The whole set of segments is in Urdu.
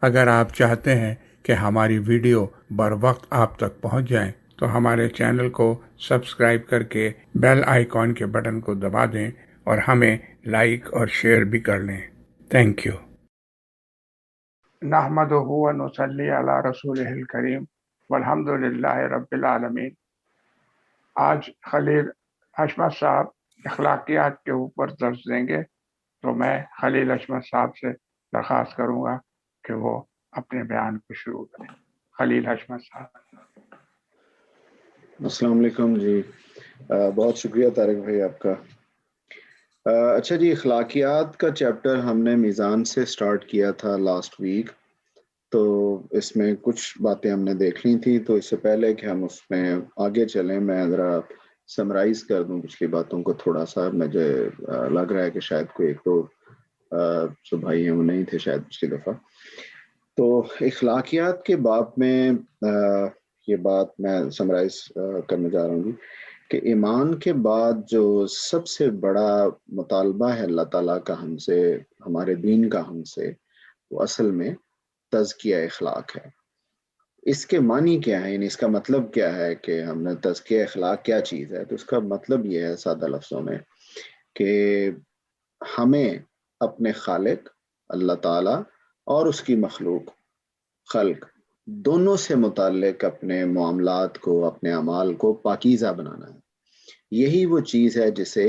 اگر آپ چاہتے ہیں کہ ہماری ویڈیو بر وقت آپ تک پہنچ جائیں تو ہمارے چینل کو سبسکرائب کر کے بیل آئیکن کے بٹن کو دبا دیں اور ہمیں لائک اور شیئر بھی کر لیں۔ Thank you. نحمدہ و نصلی علی رسولہ الکریم والحمد للہ رب العالمین۔ آج خلیل حشمت صاحب اخلاقیات کے اوپر درس دیں گے، تو میں خلیل حشمت صاحب سے درخواست کروں گا کہ وہ اپنے بیان کو شروع کریں۔ خلیل حشمت صاحب۔ السلام علیکم جی، بہت شکریہ طارق بھائی آپ کا۔ اچھا جی، اخلاقیات کا چیپٹر ہم نے میزان سے سٹارٹ کیا تھا لاسٹ ویک، تو اس میں کچھ باتیں ہم نے دیکھ لی تھی، تو اس سے پہلے کہ ہم اس میں آگے چلیں میں ذرا سمرائز کر دوں پچھلی باتوں کو تھوڑا سا۔ مجھے لگ رہا ہے کہ شاید کوئی ایک دو جو بھائی ہیں وہ نہیں تھے شاید پچھلی دفعہ۔ تو اخلاقیات کے باب میں یہ بات میں سمرائز کرنے جا رہا ہوں کہ ایمان کے بعد جو سب سے بڑا مطالبہ ہے اللہ تعالیٰ کا ہم سے، ہمارے دین کا ہم سے، وہ اصل میں تزکیہ اخلاق ہے۔ اس کے معنی کیا ہے، یعنی اس کا مطلب کیا ہے کہ ہم نے تزکیہ اخلاق کیا چیز ہے؟ تو اس کا مطلب یہ ہے سادہ لفظوں میں کہ ہمیں اپنے خالق اللہ تعالیٰ اور اس کی مخلوق خلق دونوں سے متعلق اپنے معاملات کو، اپنے اعمال کو پاکیزہ بنانا ہے۔ یہی وہ چیز ہے جسے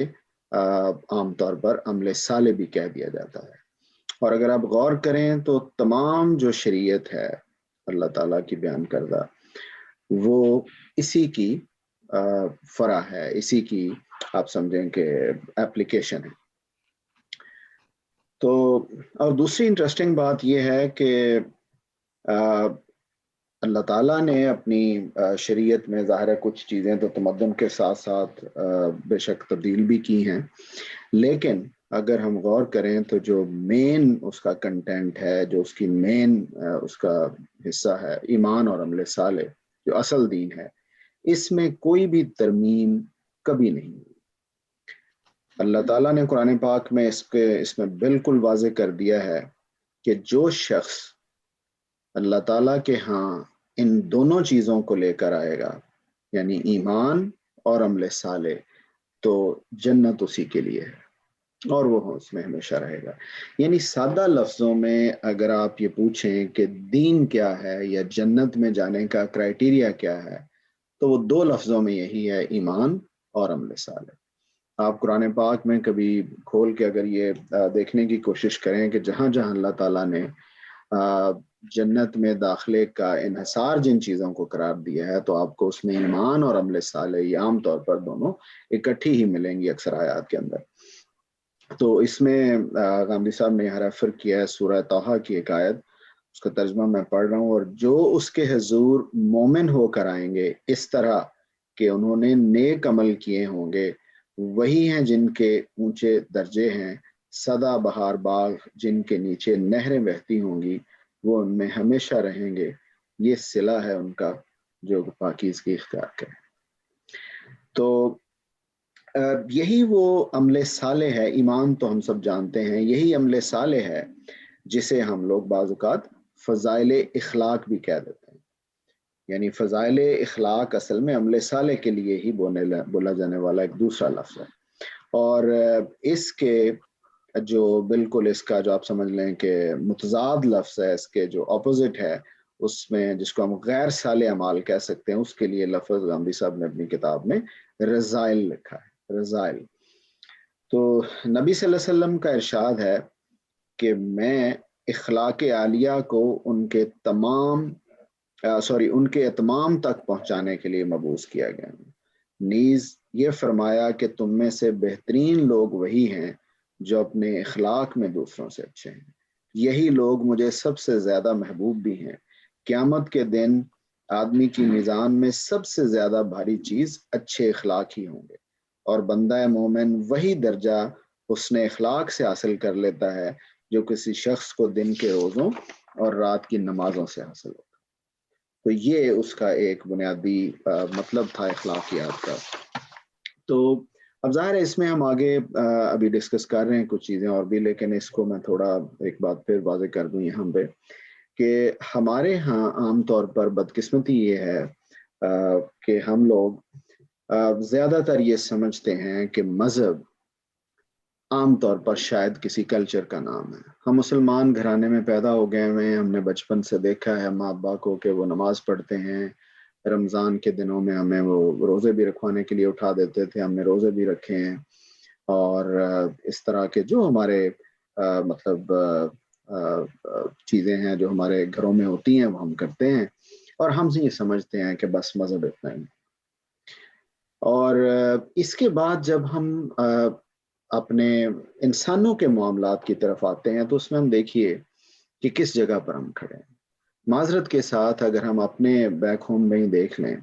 عام طور پر عمل صالح بھی کہہ دیا جاتا ہے۔ اور اگر آپ غور کریں تو تمام جو شریعت ہے اللہ تعالیٰ کی بیان کردہ، وہ اسی کی فرع ہے، اسی کی آپ سمجھیں کہ اپلیکیشن ہے۔ تو اور دوسری انٹرسٹنگ بات یہ ہے کہ اللہ تعالیٰ نے اپنی شریعت میں ظاہر ہے کچھ چیزیں تو تمدن کے ساتھ ساتھ بے شک تبدیل بھی کی ہیں، لیکن اگر ہم غور کریں تو جو مین اس کا کنٹینٹ ہے، جو اس کی مین اس کا حصہ ہے، ایمان اور عمل صالح جو اصل دین ہے، اس میں کوئی بھی ترمیم کبھی نہیں ہوئی۔ اللہ تعالیٰ نے قرآن پاک میں اس میں بالکل واضح کر دیا ہے کہ جو شخص اللہ تعالیٰ کے ہاں ان دونوں چیزوں کو لے کر آئے گا، یعنی ایمان اور عمل صالح، تو جنت اسی کے لیے ہے اور وہ اس میں ہمیشہ رہے گا۔ یعنی سادہ لفظوں میں اگر آپ یہ پوچھیں کہ دین کیا ہے یا جنت میں جانے کا کرائیٹیریا کیا ہے، تو وہ دو لفظوں میں یہی ہے، ایمان اور عمل صالح۔ آپ قرآن پاک میں کبھی کھول کے اگر یہ دیکھنے کی کوشش کریں کہ جہاں جہاں اللہ تعالیٰ نے جنت میں داخلے کا انحصار جن چیزوں کو قرار دیا ہے، تو آپ کو اس میں ایمان اور عمل صالح یہ عام طور پر دونوں اکٹھی ہی ملیں گی اکثر آیات کے اندر۔ تو اس میں غامدی صاحب نے یہاں ریفر کیا ہے سورہ طٰہٰ کی ایک آیت، اس کا ترجمہ میں پڑھ رہا ہوں، اور جو اس کے حضور مومن ہو کر آئیں گے اس طرح کہ انہوں نے نیک عمل کیے ہوں گے، وہی ہیں جن کے اونچے درجے ہیں، سدا بہار باغ جن کے نیچے نہریں بہتی ہوں گی، وہ ان میں ہمیشہ رہیں گے، یہ صلہ ہے ان کا جو پاکیزگی اختیار کرے۔ تو یہی وہ عمل صالح ہے۔ ایمان تو ہم سب جانتے ہیں، یہی عمل صالح ہے جسے ہم لوگ بعض اوقات فضائل اخلاق بھی کہہ دیتے ہیں۔ یعنی فضائل اخلاق اصل میں عمل صالح کے لیے ہی بولا جانے والا ایک دوسرا لفظ ہے، اور اس کے جو بالکل اس کا جو آپ سمجھ لیں کہ متضاد لفظ ہے، اس کے جو اپوزٹ ہے، اس میں جس کو ہم غیر صالح اعمال کہہ سکتے ہیں، اس کے لیے لفظ غامدی صاحب نے اپنی کتاب میں رذائل لکھا ہے، رذائل۔ تو نبی صلی اللہ علیہ وسلم کا ارشاد ہے کہ میں اخلاق عالیہ کو ان کے اتمام تک پہنچانے کے لیے مبعوث کیا گیا ہوں۔ نیز یہ فرمایا کہ تم میں سے بہترین لوگ وہی ہیں جو اپنے اخلاق میں دوسروں سے اچھے ہیں، یہی لوگ مجھے سب سے زیادہ محبوب بھی ہیں۔ قیامت کے دن آدمی کی میزان میں سب سے زیادہ بھاری چیز اچھے اخلاق ہی ہوں گے، اور بندہ مومن وہی درجہ حسن اخلاق سے حاصل کر لیتا ہے جو کسی شخص کو دن کے روزوں اور رات کی نمازوں سے حاصل ہوتا۔ تو یہ اس کا ایک بنیادی مطلب تھا اخلاقیات کا۔ تو اب ظاہر ہے اس میں ہم آگے ابھی ڈسکس کر رہے ہیں کچھ چیزیں اور بھی، لیکن اس کو میں تھوڑا ایک بات پھر واضح کر دوں یہاں پہ کہ ہمارے ہاں عام طور پر بدقسمتی یہ ہے کہ ہم لوگ زیادہ تر یہ سمجھتے ہیں کہ مذہب عام طور پر شاید کسی کلچر کا نام ہے. ہم مسلمان گھرانے میں پیدا ہو گئے ہوئے ہیں، ہم نے بچپن سے دیکھا ہے ماں ابا کو کہ وہ نماز پڑھتے ہیں. رمضان کے دنوں میں ہمیں وہ روزے بھی رکھوانے کے لیے اٹھا دیتے تھے، ہم نے روزے بھی رکھے ہیں. اور اس طرح کے جو ہمارے مطلب چیزیں ہیں جو ہمارے گھروں میں ہوتی ہیں وہ ہم کرتے ہیں، اور ہم سے یہ سمجھتے ہیں کہ بس مذہب اتنا ہی. اور اس کے بعد جب ہم اپنے انسانوں کے معاملات کی طرف آتے ہیں تو اس میں ہم دیکھیے کہ کس جگہ پر ہم کھڑے ہیں. معذرت کے ساتھ اگر ہم اپنے بیک ہوم میں ہی دیکھ لیں،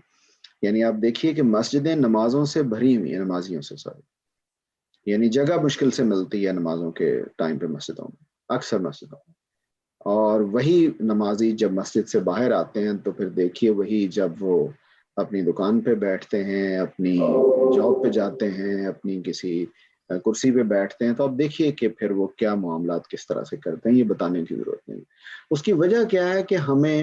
یعنی آپ دیکھیے کہ مسجدیں نمازوں سے بھری ہوئی ہیں، نمازیوں سے سوری، یعنی جگہ مشکل سے ملتی ہے نمازوں کے ٹائم پہ مسجدوں میں، اکثر مسجدوں میں. اور وہی نمازی جب مسجد سے باہر آتے ہیں تو پھر دیکھیے وہی جب وہ اپنی دکان پہ بیٹھتے ہیں، اپنی جاب پہ جاتے ہیں، اپنی کسی کرسی پہ بیٹھتے ہیں، تو آپ دیکھیے کہ پھر وہ کیا معاملات کس طرح سے کرتے ہیں. یہ بتانے کی ضرورت نہیں. اس کی وجہ کیا ہے کہ ہمیں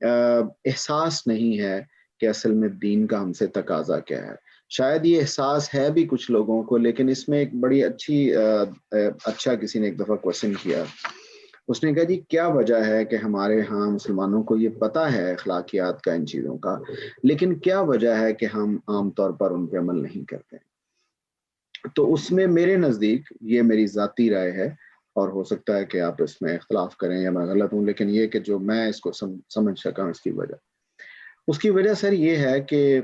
احساس نہیں ہے کہ اصل میں دین کا ہم سے تقاضا کیا ہے. شاید یہ احساس ہے بھی کچھ لوگوں کو، لیکن اس میں ایک بڑی اچھا کسی نے ایک دفعہ کوشچن کیا. اس نے کہا جی کیا وجہ ہے کہ ہمارے ہاں مسلمانوں کو یہ پتہ ہے اخلاقیات کا، ان چیزوں کا، لیکن کیا وجہ ہے کہ ہم عام طور پر ان پہ عمل نہیں کرتے. تو اس میں میرے نزدیک، یہ میری ذاتی رائے ہے اور ہو سکتا ہے کہ آپ اس میں اختلاف کریں یا میں غلط ہوں، لیکن یہ کہ جو میں اس کو سمجھ سکا ہوں اس کی وجہ سر یہ ہے کہ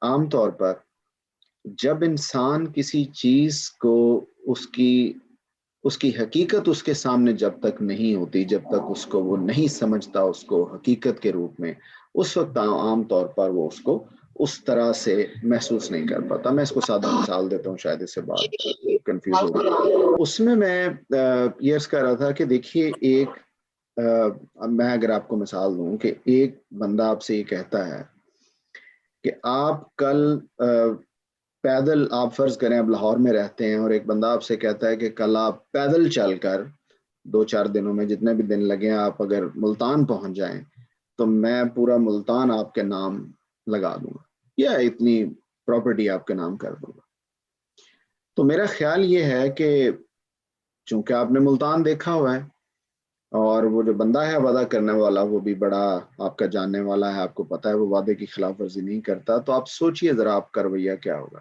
عام طور پر جب انسان کسی چیز کو اس کی حقیقت اس کے سامنے جب تک نہیں ہوتی، جب تک اس کو وہ نہیں سمجھتا اس کو حقیقت کے روپ میں، اس وقت عام طور پر وہ اس کو اس طرح سے محسوس نہیں کر پاتا. میں اس کو سادہ مثال دیتا ہوں، شاید اس سے بات کنفیوز ہوگی. اس میں یہ عرض کر رہا تھا کہ دیکھیے میں اگر آپ کو مثال دوں کہ ایک بندہ آپ سے یہ کہتا ہے کہ آپ کل پیدل، آپ فرض کریں آپ لاہور میں رہتے ہیں، اور ایک بندہ آپ سے کہتا ہے کہ کل آپ پیدل چل کر 2-4 دنوں میں جتنے بھی دن لگیں آپ اگر ملتان پہنچ جائیں تو میں پورا ملتان آپ کے نام لگا دوں گا یا اتنی پراپرٹی آپ کے نام کر دوں گا. تو میرا خیال یہ ہے کہ چونکہ آپ نے ملتان دیکھا ہوا ہے اور وہ جو بندہ ہے وعدہ کرنے والا وہ بھی بڑا آپ کا جاننے والا ہے، آپ کو پتا ہے وہ وعدے کی خلاف ورزی نہیں کرتا، تو آپ سوچئے ذرا آپ کا رویہ کیا ہوگا.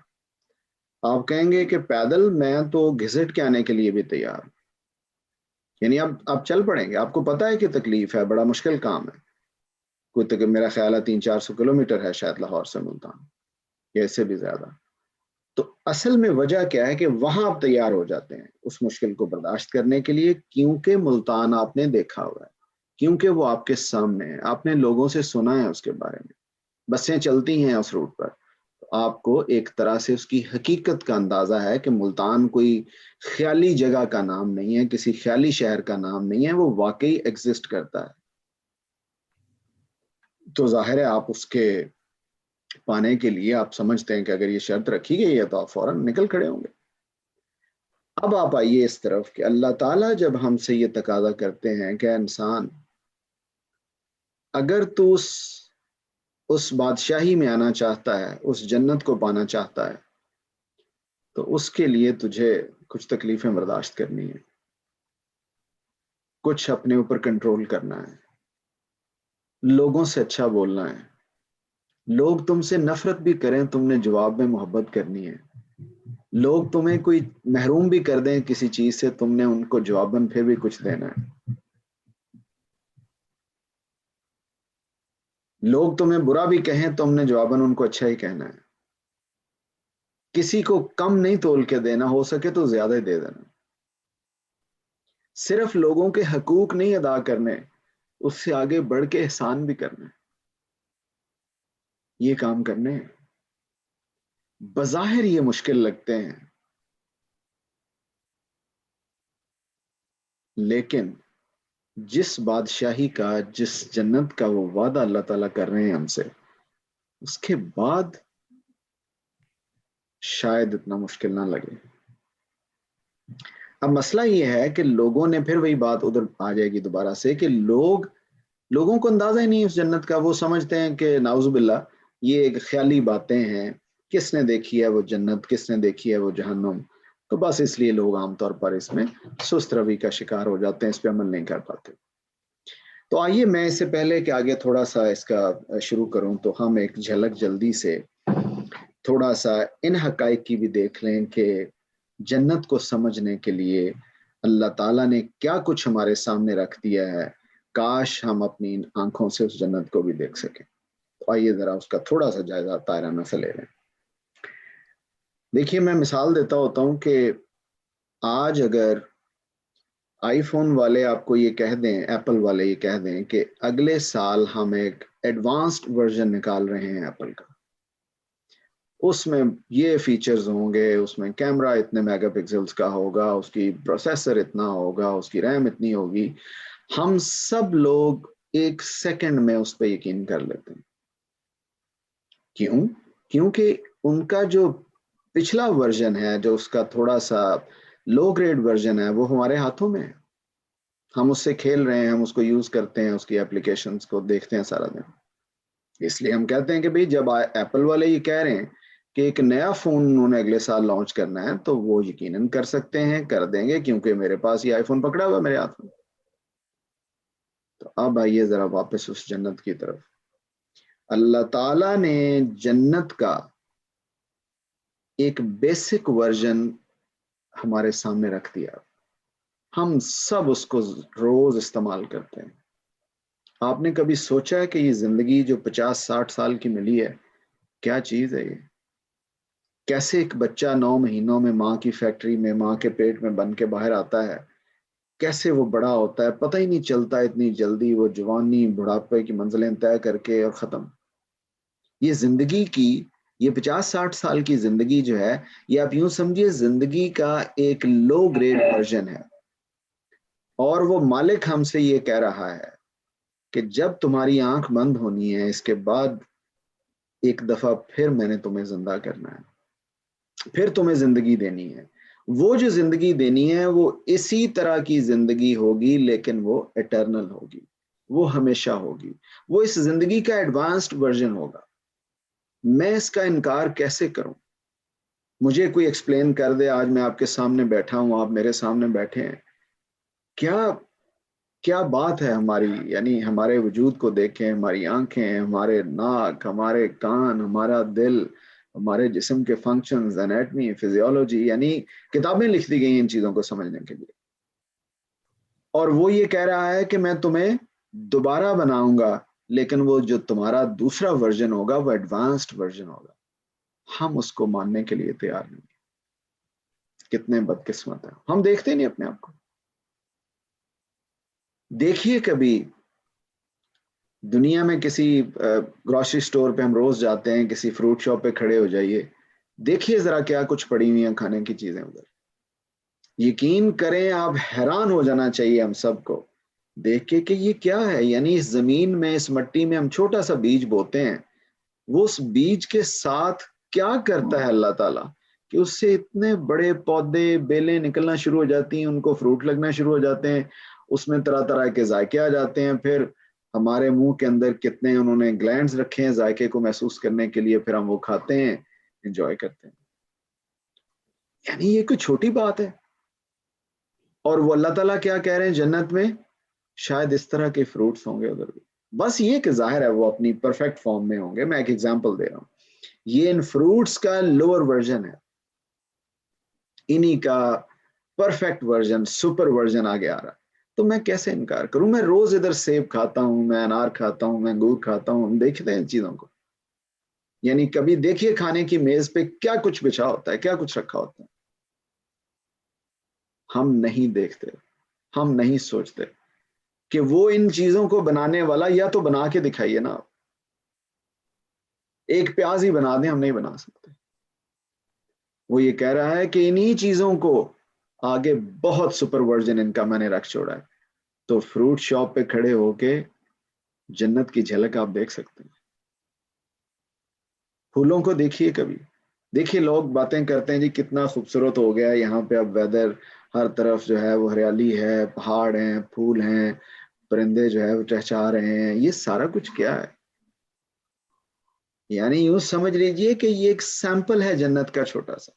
آپ کہیں گے کہ پیدل میں تو گھسٹ کے آنے کے لیے بھی تیار ہوں، یعنی آپ چل پڑیں گے. آپ کو پتا ہے کہ تکلیف ہے، بڑا مشکل کام ہے، کوئی میرا خیال ہے 300-400 کلومیٹر ہے شاید لاہور سے ملتان یا اس سے بھی زیادہ. تو اصل میں وجہ کیا ہے کہ وہاں آپ تیار ہو جاتے ہیں اس مشکل کو برداشت کرنے کے لیے، کیونکہ ملتان آپ نے دیکھا ہوا ہے، کیونکہ وہ آپ کے سامنے ہے، آپ نے لوگوں سے سنا ہے اس کے بارے میں، بسیں چلتی ہیں اس روٹ پر. آپ کو ایک طرح سے اس کی حقیقت کا اندازہ ہے کہ ملتان کوئی خیالی جگہ کا نام نہیں ہے، کسی خیالی شہر کا نام نہیں ہے، وہ واقعی ایگزسٹ کرتا ہے. تو ظاہر ہے آپ اس کے پانے کے لیے آپ سمجھتے ہیں کہ اگر یہ شرط رکھی گئی ہے تو آپ فوراً نکل کھڑے ہوں گے. اب آپ آئیے اس طرف کہ اللہ تعالیٰ جب ہم سے یہ تقاضا کرتے ہیں کہ انسان اگر تو اس بادشاہی میں آنا چاہتا ہے، اس جنت کو پانا چاہتا ہے، تو اس کے لیے تجھے کچھ تکلیفیں برداشت کرنی ہیں، کچھ اپنے اوپر کنٹرول کرنا ہے، لوگوں سے اچھا بولنا ہے. لوگ تم سے نفرت بھی کریں تم نے جواب میں محبت کرنی ہے. لوگ تمہیں کوئی محروم بھی کر دیں کسی چیز سے، تم نے ان کو جواباً پھر بھی کچھ دینا ہے. لوگ تمہیں برا بھی کہیں تم نے جواباً ان کو اچھا ہی کہنا ہے. کسی کو کم نہیں تول کے دینا، ہو سکے تو زیادہ ہی دے دینا. صرف لوگوں کے حقوق نہیں ادا کرنے، اس سے آگے بڑھ کے احسان بھی کرنا. یہ کام کرنے بظاہر یہ مشکل لگتے ہیں، لیکن جس بادشاہی کا، جس جنت کا وہ وعدہ اللہ تعالیٰ کر رہے ہیں ہم سے، اس کے بعد شاید اتنا مشکل نہ لگے. اب مسئلہ یہ ہے کہ لوگوں نے پھر وہی بات ادھر آ جائے گی دوبارہ سے کہ لوگوں کو اندازہ ہی نہیں اس جنت کا. وہ سمجھتے ہیں کہ نعوذ باللہ یہ ایک خیالی باتیں ہیں, کس نے دیکھی ہے وہ جنت, کس نے دیکھی ہے وہ جہنم. تو بس اس لیے لوگ عام طور پر اس میں سست روی کا شکار ہو جاتے ہیں, اس پہ عمل نہیں کر پاتے. تو آئیے میں اس سے پہلے کہ آگے تھوڑا سا اس کا شروع کروں تو ہم ایک جھلک جلدی سے تھوڑا سا ان حقائق کی بھی دیکھ لیں کہ جنت کو سمجھنے کے لیے اللہ تعالیٰ نے کیا کچھ ہمارے سامنے رکھ دیا ہے, کاش ہم اپنی آنکھوں سے اس جنت کو بھی دیکھ سکیں. تو آئیے ذرا اس کا تھوڑا سا جائزہ طائرانہ سے لے لیں. دیکھیے میں مثال دیتا ہوتا ہوں کہ آج اگر آئی فون والے آپ کو یہ کہہ دیں, ایپل والے یہ کہہ دیں کہ اگلے سال ہم ایک ایڈوانسڈ ورژن نکال رہے ہیں ایپل کا, اس میں یہ فیچرز ہوں گے, اس میں کیمرہ اتنے میگا پکسلز کا ہوگا, اس کی پروسیسر اتنا ہوگا, اس کی ریم اتنی ہوگی, ہم سب لوگ ایک سیکنڈ میں اس پہ یقین کر لیتے ہیں. کیونکہ ان کا جو پچھلا ورژن ہے, جو اس کا تھوڑا سا لو گریڈ ورژن ہے, وہ ہمارے ہاتھوں میں ہے. ہم اس سے کھیل رہے ہیں, ہم اس کو یوز کرتے ہیں, اس کی اپلیکیشنز کو دیکھتے ہیں سارا دن. اس لیے ہم کہتے ہیں کہ بھئی جب ایپل والے یہ کہہ رہے ہیں کہ ایک نیا فون انہوں نے اگلے سال لانچ کرنا ہے, تو وہ یقیناً کر سکتے ہیں, کر دیں گے, کیونکہ میرے پاس یہ آئی فون پکڑا ہوا میرے ہاتھ میں. تو اب آئیے ذرا واپس اس جنت کی طرف. اللہ تعالیٰ نے جنت کا ایک بیسک ورژن ہمارے سامنے رکھ دیا, ہم سب اس کو روز استعمال کرتے ہیں. آپ نے کبھی سوچا ہے کہ یہ زندگی جو 50-60 سال کی ملی ہے, کیا چیز ہے یہ؟ کیسے ایک بچہ 9 مہینوں میں ماں کی فیکٹری میں, ماں کے پیٹ میں بن کے باہر آتا ہے, کیسے وہ بڑا ہوتا ہے, پتہ ہی نہیں چلتا اتنی جلدی وہ جوانی بڑھاپے کی منزلیں طے کر کے اور ختم. یہ زندگی کی, یہ 50-60 سال کی زندگی جو ہے, یہ آپ یوں سمجھیے زندگی کا ایک لو گریڈ ورژن ہے. اور وہ مالک ہم سے یہ کہہ رہا ہے کہ جب تمہاری آنکھ بند ہونی ہے, اس کے بعد ایک دفعہ پھر میں نے تمہیں زندہ کرنا ہے, پھر تمہیں زندگی دینی ہے. وہ جو زندگی دینی ہے وہ اسی طرح کی زندگی ہوگی, لیکن وہ ایٹرنل ہوگی, وہ ہمیشہ ہوگی. وہ اس زندگی کا ایڈوانسڈ ورژن ہوگا. میں اس کا انکار کیسے کروں؟ مجھے کوئی ایکسپلین کر دے. آج میں آپ کے سامنے بیٹھا ہوں, آپ میرے سامنے بیٹھے ہیں, کیا بات ہے ہماری, یعنی ہمارے وجود کو دیکھیں, ہماری آنکھیں, ہمارے ناک, ہمارے کان, ہمارا دل, ہمارے جسم کے فنکشنز, انیٹمی, فزیولوجی, یعنی کتابیں لکھ دی گئی ان چیزوں کو سمجھنے کے لیے. اور وہ یہ کہہ رہا ہے کہ میں تمہیں دوبارہ بناؤں گا, لیکن وہ جو تمہارا دوسرا ورژن ہوگا وہ ایڈوانسڈ ورژن ہوگا. ہم اس کو ماننے کے لیے تیار نہیں. کتنے بدقسمت ہیں ہم, دیکھتے نہیں اپنے آپ کو. دیکھیے کبھی دنیا میں کسی گروسری سٹور پہ ہم روز جاتے ہیں, کسی فروٹ شاپ پہ کھڑے ہو جائیے, دیکھیے ذرا کیا کچھ پڑی ہوئی ہیں کھانے کی چیزیں ادھر. یقین کریں آپ حیران ہو جانا چاہیے ہم سب کو دیکھ کے کہ یہ کیا ہے. یعنی اس زمین میں, اس مٹی میں ہم چھوٹا سا بیج بوتے ہیں, وہ اس بیج کے ساتھ کیا کرتا ہے اللہ تعالیٰ کہ اس سے اتنے بڑے پودے, بیلیں نکلنا شروع ہو جاتی ہیں, ان کو فروٹ لگنا شروع ہو جاتے ہیں, اس میں طرح طرح کے ذائقے آ جاتے ہیں. پھر ہمارے منہ کے اندر کتنے انہوں نے گلینڈز رکھے ہیں ذائقے کو محسوس کرنے کے لیے, پھر ہم وہ کھاتے ہیں, انجوائے کرتے ہیں. یعنی یہ کوئی چھوٹی بات ہے. اور وہ اللہ تعالیٰ کیا کہہ رہے ہیں جنت میں, شاید اس طرح کے فروٹس ہوں گے ادھر بھی. بس یہ کہ ظاہر ہے وہ اپنی پرفیکٹ فارم میں ہوں گے. میں ایک ایگزامپل دے رہا ہوں, یہ ان فروٹس کا لوور ورژن ہے, انہی کا پرفیکٹ ورژن, سپر ورژن آگے آ رہا ہے. تو میں کیسے انکار کروں؟ میں روز ادھر سیب کھاتا ہوں, میں انار کھاتا ہوں, میں انگور کھاتا ہوں. ہم دیکھتے ہیں ان چیزوں کو. یعنی کبھی دیکھیے کھانے کی میز پہ کیا کچھ بچھا ہوتا ہے, کیا کچھ رکھا ہوتا ہے. ہم نہیں دیکھتے, ہم نہیں سوچتے کہ وہ ان چیزوں کو بنانے والا, یا تو بنا کے دکھائیے نا, ایک پیاز ہی بنا دیں, ہم نہیں بنا سکتے. وہ یہ کہہ رہا ہے کہ انہی چیزوں کو آگے بہت سپر ورژن ان کا میں نے رکھ چھوڑا ہے. تو فروٹ شاپ پہ کھڑے ہو کے جنت کی جھلک آپ دیکھ سکتے ہیں. پھولوں کو دیکھیے, کبھی دیکھیے لوگ باتیں کرتے ہیں جی کتنا خوبصورت ہو گیا یہاں پہ اب ویدر, ہر طرف جو ہے وہ ہریالی ہے، پہاڑ ہیں، پھول ہیں، پرندے جو ہے وہ چہچہا رہے ہیں. یہ سارا کچھ کیا ہے؟ یعنی یوں سمجھ لیجئے کہ یہ ایک سیمپل ہے جنت کا چھوٹا سا.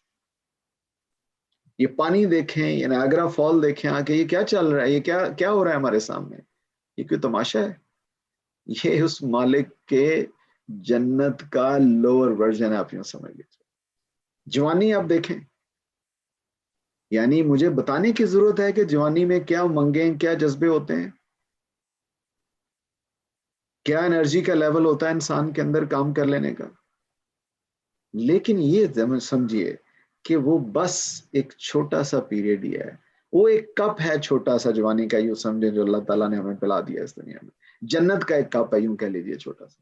یہ پانی دیکھیں، یہ ناگرا فال دیکھیں آ کے، یہ کیا چل رہا ہے، یہ کیا ہو رہا ہے ہمارے سامنے؟ یہ کوئی تماشا ہے؟ یہ اس مالک کے جنت کا لوور ورژن ہے، آپ یوں سمجھ لیجیے. جوانی آپ دیکھیں، یعنی مجھے بتانے کی ضرورت ہے کہ جوانی میں کیا منگیں، کیا جذبے ہوتے ہیں، کیا انرجی کا لیول ہوتا ہے انسان کے اندر کام کر لینے کا. لیکن یہ سمجھیے کہ وہ بس ایک چھوٹا سا پیریڈ ہی ہے، وہ ایک کپ ہے چھوٹا سا جوانی کا، یوں سمجھے جو اللہ تعالیٰ نے ہمیں پلا دیا اس دنیا میں. جنت کا ایک کپ ہے، یوں کہہ لیجیے چھوٹا سا.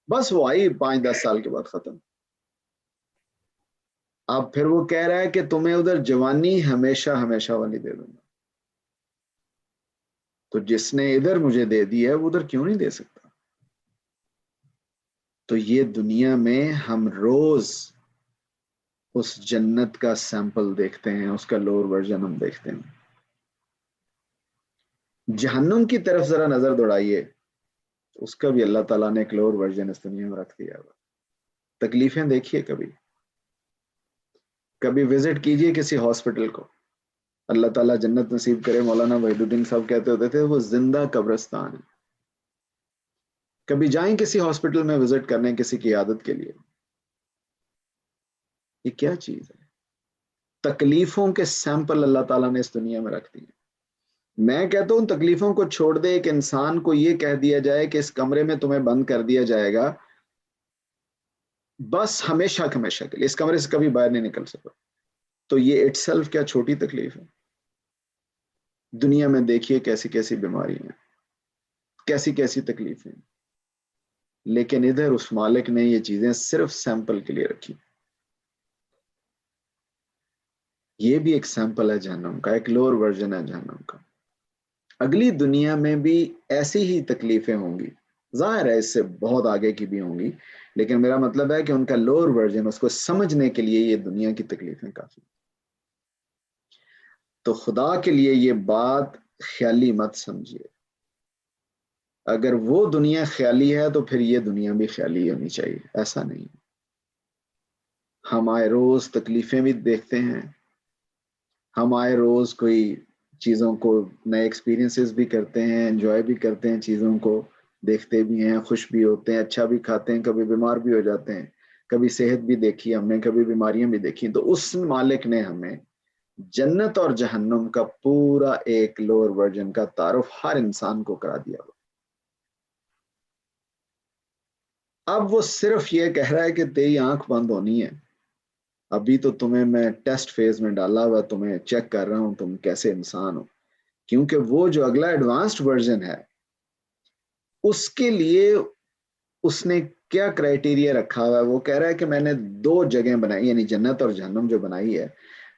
بس وہ آئی 5-10 سال کے بعد ختم. اب پھر وہ کہہ رہا ہے کہ تمہیں ادھر جوانی ہمیشہ ہمیشہ والی دے دوں گا. تو جس نے ادھر مجھے دے دی ہے وہ ادھر کیوں نہیں دے سکتا؟ تو یہ دنیا میں ہم روز اس جنت کا سیمپل دیکھتے ہیں، اس کا لوور ورژن ہم دیکھتے ہیں. جہنم کی طرف ذرا نظر دوڑائیے، اس کا بھی اللہ تعالیٰ نے ایک لوور ورژن اس دنیا میں رکھ دیا ہوا. تکلیفیں دیکھیے، کبھی وزٹ کیجئے کسی ہاسپٹل کو. اللہ تعالیٰ جنت نصیب کرے، مولانا وحید الدین صاحب کہتے ہوتے تھے وہ زندہ قبرستان ہے. کبھی جائیں کسی ہاسپٹل میں وزٹ کرنے کسی کی عیادت کے لیے، یہ کیا چیز ہے؟ تکلیفوں کے سیمپل اللہ تعالیٰ نے اس دنیا میں رکھ دیے. میں کہتا ہوں تکلیفوں کو چھوڑ دے، ایک انسان کو یہ کہہ دیا جائے کہ اس کمرے میں تمہیں بند کر دیا جائے گا بس ہمیشہ ہمیشہ کے لیے، اس کمرے سے کبھی باہر نہیں نکل سکو، تو یہ اٹ سیلف کیا چھوٹی تکلیف ہے؟ دنیا میں دیکھیے کیسی کیسی بیماری ہیں، کیسی کیسی تکلیفیں، لیکن ادھر اس مالک نے یہ چیزیں صرف سیمپل کے لیے رکھی. یہ بھی ایک سیمپل ہے جہنم کا، ایک لوور ورژن ہے جہنم کا. اگلی دنیا میں بھی ایسی ہی تکلیفیں ہوں گی، ظاہر ہے اس سے بہت آگے کی بھی ہوں گی، لیکن میرا مطلب ہے کہ ان کا لوور ورژن، اس کو سمجھنے کے لیے یہ دنیا کی تکلیفیں کافی. تو خدا کے لیے یہ بات خیالی مت سمجھیے. اگر وہ دنیا خیالی ہے تو پھر یہ دنیا بھی خیالی ہونی چاہیے، ایسا نہیں. ہم آئے روز تکلیفیں بھی دیکھتے ہیں، ہم آئے روز کوئی چیزوں کو نئے ایکسپیرینسز بھی کرتے ہیں، انجوائے بھی کرتے ہیں، چیزوں کو دیکھتے بھی ہیں، خوش بھی ہوتے ہیں، اچھا بھی کھاتے ہیں، کبھی بیمار بھی ہو جاتے ہیں، کبھی صحت بھی دیکھی ہم نے، کبھی بیماریاں بھی دیکھی. تو اس مالک نے ہمیں جنت اور جہنم کا پورا ایک لوور ورژن کا تعارف ہر انسان کو کرا دیا. اب وہ صرف یہ کہہ رہا ہے کہ تیری آنکھ بند ہونی ہے، ابھی تو تمہیں میں ٹیسٹ فیز میں ڈالا ہوا، تمہیں چیک کر رہا ہوں تم کیسے انسان ہو. کیونکہ وہ جو اگلا ایڈوانسڈ ورژن ہے اس کے لیے اس نے کیا کرائیٹیریا رکھا ہوا ہے. وہ کہہ رہا ہے کہ میں نے 2 جگہیں بنائی، یعنی جنت اور جہنم جو بنائی ہے.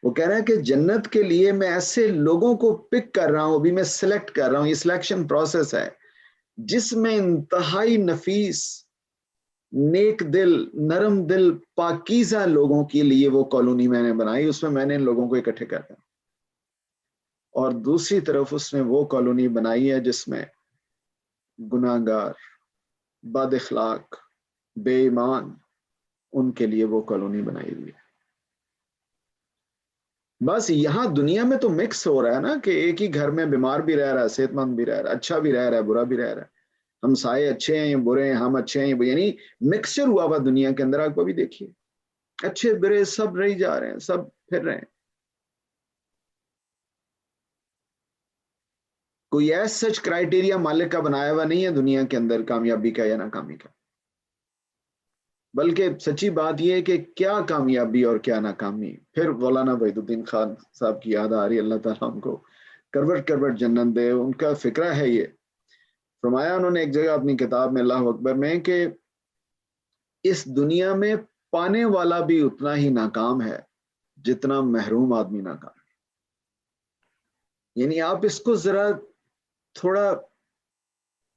وہ کہہ رہا ہے کہ جنت کے لیے میں ایسے لوگوں کو پک کر رہا ہوں، ابھی میں سلیکٹ کر رہا ہوں، یہ سلیکشن پروسیس ہے جس میں انتہائی نفیس، نیک دل، نرم دل، پاکیزہ لوگوں کے لیے وہ کالونی میں نے بنائی، اس میں نے ان لوگوں کو اکٹھے کر دیا. اور دوسری طرف اس نے وہ کالونی بنائی ہے جس میں گناہگار، بد اخلاق، بے ایمان، ان کے لیے وہ کالونی بنائی ہوئی ہے. بس یہاں دنیا میں تو مکس ہو رہا ہے نا، کہ ایک ہی گھر میں بیمار بھی رہ رہا ہے، صحت مند بھی رہ رہا ہے، اچھا بھی رہ رہا ہے، برا بھی رہ رہا ہے، ہم سائے اچھے ہیں یا برے ہیں، ہم اچھے ہیں، یعنی مکسچر ہوا ہوا دنیا کے اندر. آپ کو بھی دیکھیے اچھے برے سب رہی جا رہے ہیں، سب پھر رہے ہیں. کوئی ایسا سچ کرائیٹیریا مالک کا بنایا ہوا نہیں ہے دنیا کے اندر کامیابی کا یا ناکامی کا، بلکہ سچی بات یہ ہے کہ کیا کامیابی اور کیا ناکامی. پھر مولانا وحید الدین خان صاحب کی یاد آ رہی ہے، اللہ تعالیٰ ان کو کروٹ کروٹ جنت دے. ان کا فکرہ ہے یہ، فرمایا انہوں نے ایک جگہ اپنی کتاب میں اللہ اکبر میں کہ اس دنیا میں پانے والا بھی اتنا ہی ناکام ہے جتنا محروم آدمی ناکام ہے. یعنی آپ اس کو ذرا تھوڑا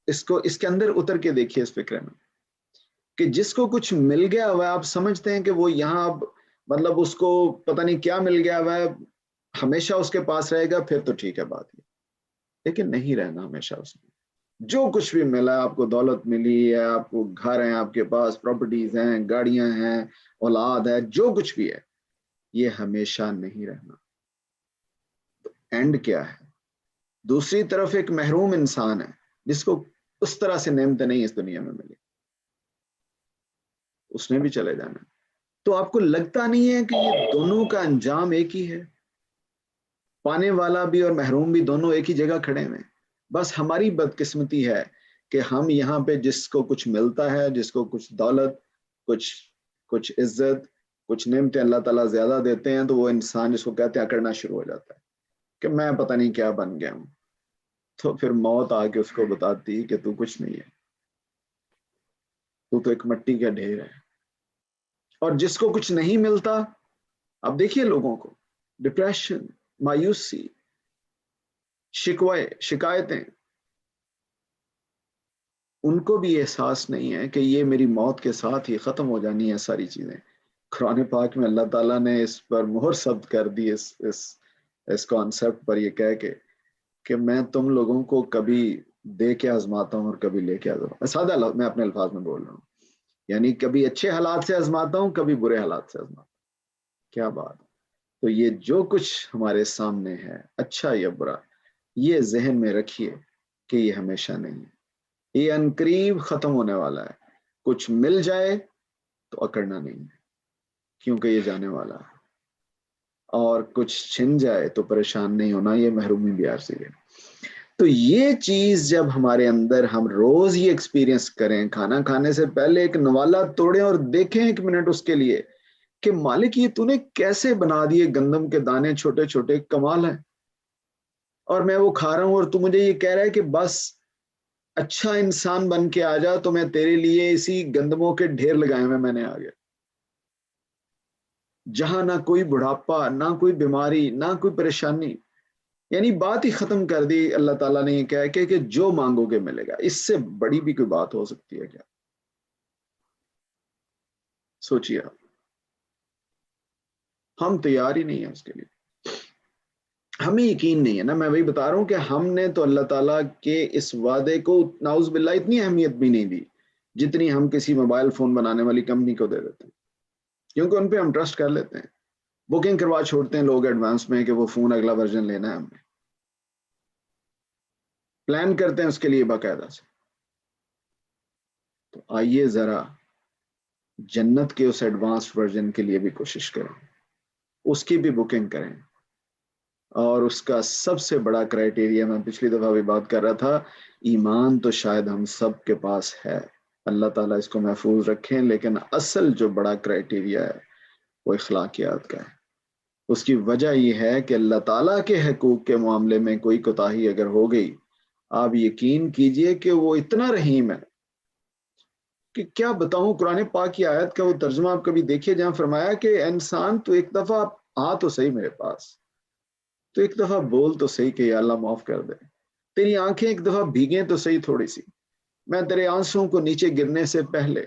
اس کے اندر اتر کے دیکھیے اس فکر میں کہ جس کو کچھ مل گیا ہوا ہے، آپ سمجھتے ہیں کہ وہ یہاں اب مطلب اس کو پتہ نہیں کیا مل گیا ہوا ہے، ہمیشہ اس کے پاس رہے گا پھر تو ٹھیک ہے بات یہ، لیکن نہیں رہنا ہمیشہ اس میں. جو کچھ بھی ملا، آپ کو دولت ملی ہے، آپ کو گھر ہیں، آپ کے پاس پراپرٹیز ہیں، گاڑیاں ہیں، اولاد ہے، جو کچھ بھی ہے، یہ ہمیشہ نہیں رہنا. اینڈ کیا ہے؟ دوسری طرف ایک محروم انسان ہے جس کو اس طرح سے نعمتیں نہیں اس دنیا میں ملی، اس نے بھی چلے جانا. تو آپ کو لگتا نہیں ہے کہ یہ دونوں کا انجام ایک ہی ہے؟ پانے والا بھی اور محروم بھی دونوں ایک ہی جگہ کھڑے ہوئے. بس ہماری بدقسمتی ہے کہ ہم یہاں پہ جس کو کچھ ملتا ہے، جس کو کچھ دولت، کچھ عزت، کچھ نعمتیں اللہ تعالیٰ زیادہ دیتے ہیں، تو وہ انسان جس کو کہتے ہیں اکڑنا شروع ہو جاتا ہے کہ میں پتہ نہیں کیا بن گیا ہوں. تو پھر موت آ کے اس کو بتاتی کہ تو کچھ نہیں ہے، تو ایک مٹی کا ڈھیر ہے. اور جس کو کچھ نہیں ملتا، اب دیکھیے لوگوں کو ڈپریشن، مایوسی، شکوے، شکایتیں، ان کو بھی احساس نہیں ہے کہ یہ میری موت کے ساتھ ہی ختم ہو جانی ہے ساری چیزیں. قرآن پاک میں اللہ تعالیٰ نے اس پر مہر ثبت کر دی، اس کانسیپٹ پر، یہ کہہ کے کہ میں تم لوگوں کو کبھی دے کے آزماتا ہوں اور کبھی لے کے آزماتا ہوں. سادہ میں اپنے الفاظ میں بول رہا ہوں، یعنی کبھی اچھے حالات سے آزماتا ہوں، کبھی برے حالات سے آزماتا ہوں. کیا بات! تو یہ جو کچھ ہمارے سامنے ہے، اچھا یا برا، یہ ذہن میں رکھیے کہ یہ ہمیشہ نہیں ہے، یہ عنقریب ختم ہونے والا ہے. کچھ مل جائے تو اکڑنا نہیں ہے، کیونکہ یہ جانے والا ہے. اور کچھ چھن جائے تو پریشان نہیں ہونا، یہ محرومی بھی عارضی ہے. تو یہ چیز جب ہمارے اندر ہم روز یہ ایکسپیرینس کریں، کھانا کھانے سے پہلے ایک نوالا توڑیں اور دیکھیں 1 منٹ اس کے لیے کہ مالک یہ تو نے کیسے بنا دیے گندم کے دانے چھوٹے چھوٹے، کمال ہے. اور میں وہ کھا رہا ہوں اور تو مجھے یہ کہہ رہا ہے کہ بس اچھا انسان بن کے آ جا، تو میں تیرے لیے اسی گندموں کے ڈھیر لگائے ہوئے میں نے آ گیا، جہاں نہ کوئی بڑھاپا، نہ کوئی بیماری، نہ کوئی پریشانی. یعنی بات ہی ختم کر دی اللہ تعالیٰ نے یہ کہہ کے کہ جو مانگو گے ملے گا. اس سے بڑی بھی کوئی بات ہو سکتی ہے کیا؟ سوچیے آپ. ہم تیار ہی نہیں ہیں اس کے لیے، ہمیں یقین نہیں ہے نا. میں وہی بتا رہا ہوں کہ ہم نے تو اللہ تعالیٰ کے اس وعدے کو نعوذ باللہ اتنی اہمیت بھی نہیں دی جتنی ہم کسی موبائل فون بنانے والی کمپنی کو دے دیتے ہیں، کیونکہ ان پہ ہم ٹرسٹ کر لیتے ہیں. بکنگ کروا چھوڑتے ہیں لوگ ایڈوانس میں کہ وہ فون اگلا ورژن لینا ہے ہمیں، پلان کرتے ہیں اس کے لیے باقاعدہ سے. تو آئیے ذرا جنت کے اس ایڈوانس ورژن کے لیے بھی کوشش کریں، اس کی بھی بکنگ کریں. اور اس کا سب سے بڑا کرائٹیریا، میں پچھلی دفعہ بھی بات کر رہا تھا، ایمان تو شاید ہم سب کے پاس ہے، اللہ تعالیٰ اس کو محفوظ رکھیں، لیکن اصل جو بڑا کرائٹیریا ہے وہ اخلاقیات کا ہے. اس کی وجہ یہ ہے کہ اللہ تعالیٰ کے حقوق کے معاملے میں کوئی کوتاہی اگر ہو گئی، آپ یقین کیجئے کہ وہ اتنا رحیم ہے کہ کیا بتاؤں. قرآن پاک کی آیت کا وہ ترجمہ آپ کبھی دیکھیے جہاں فرمایا کہ انسان تو ایک دفعہ آ تو صحیح میرے پاس، تو ایک دفعہ بول تو صحیح کہ یا اللہ معاف کر دے، تیری آنکھیں ایک دفعہ بھیگیں تو صحیح تھوڑی سی، میں تیرے آنسوں کو نیچے گرنے سے پہلے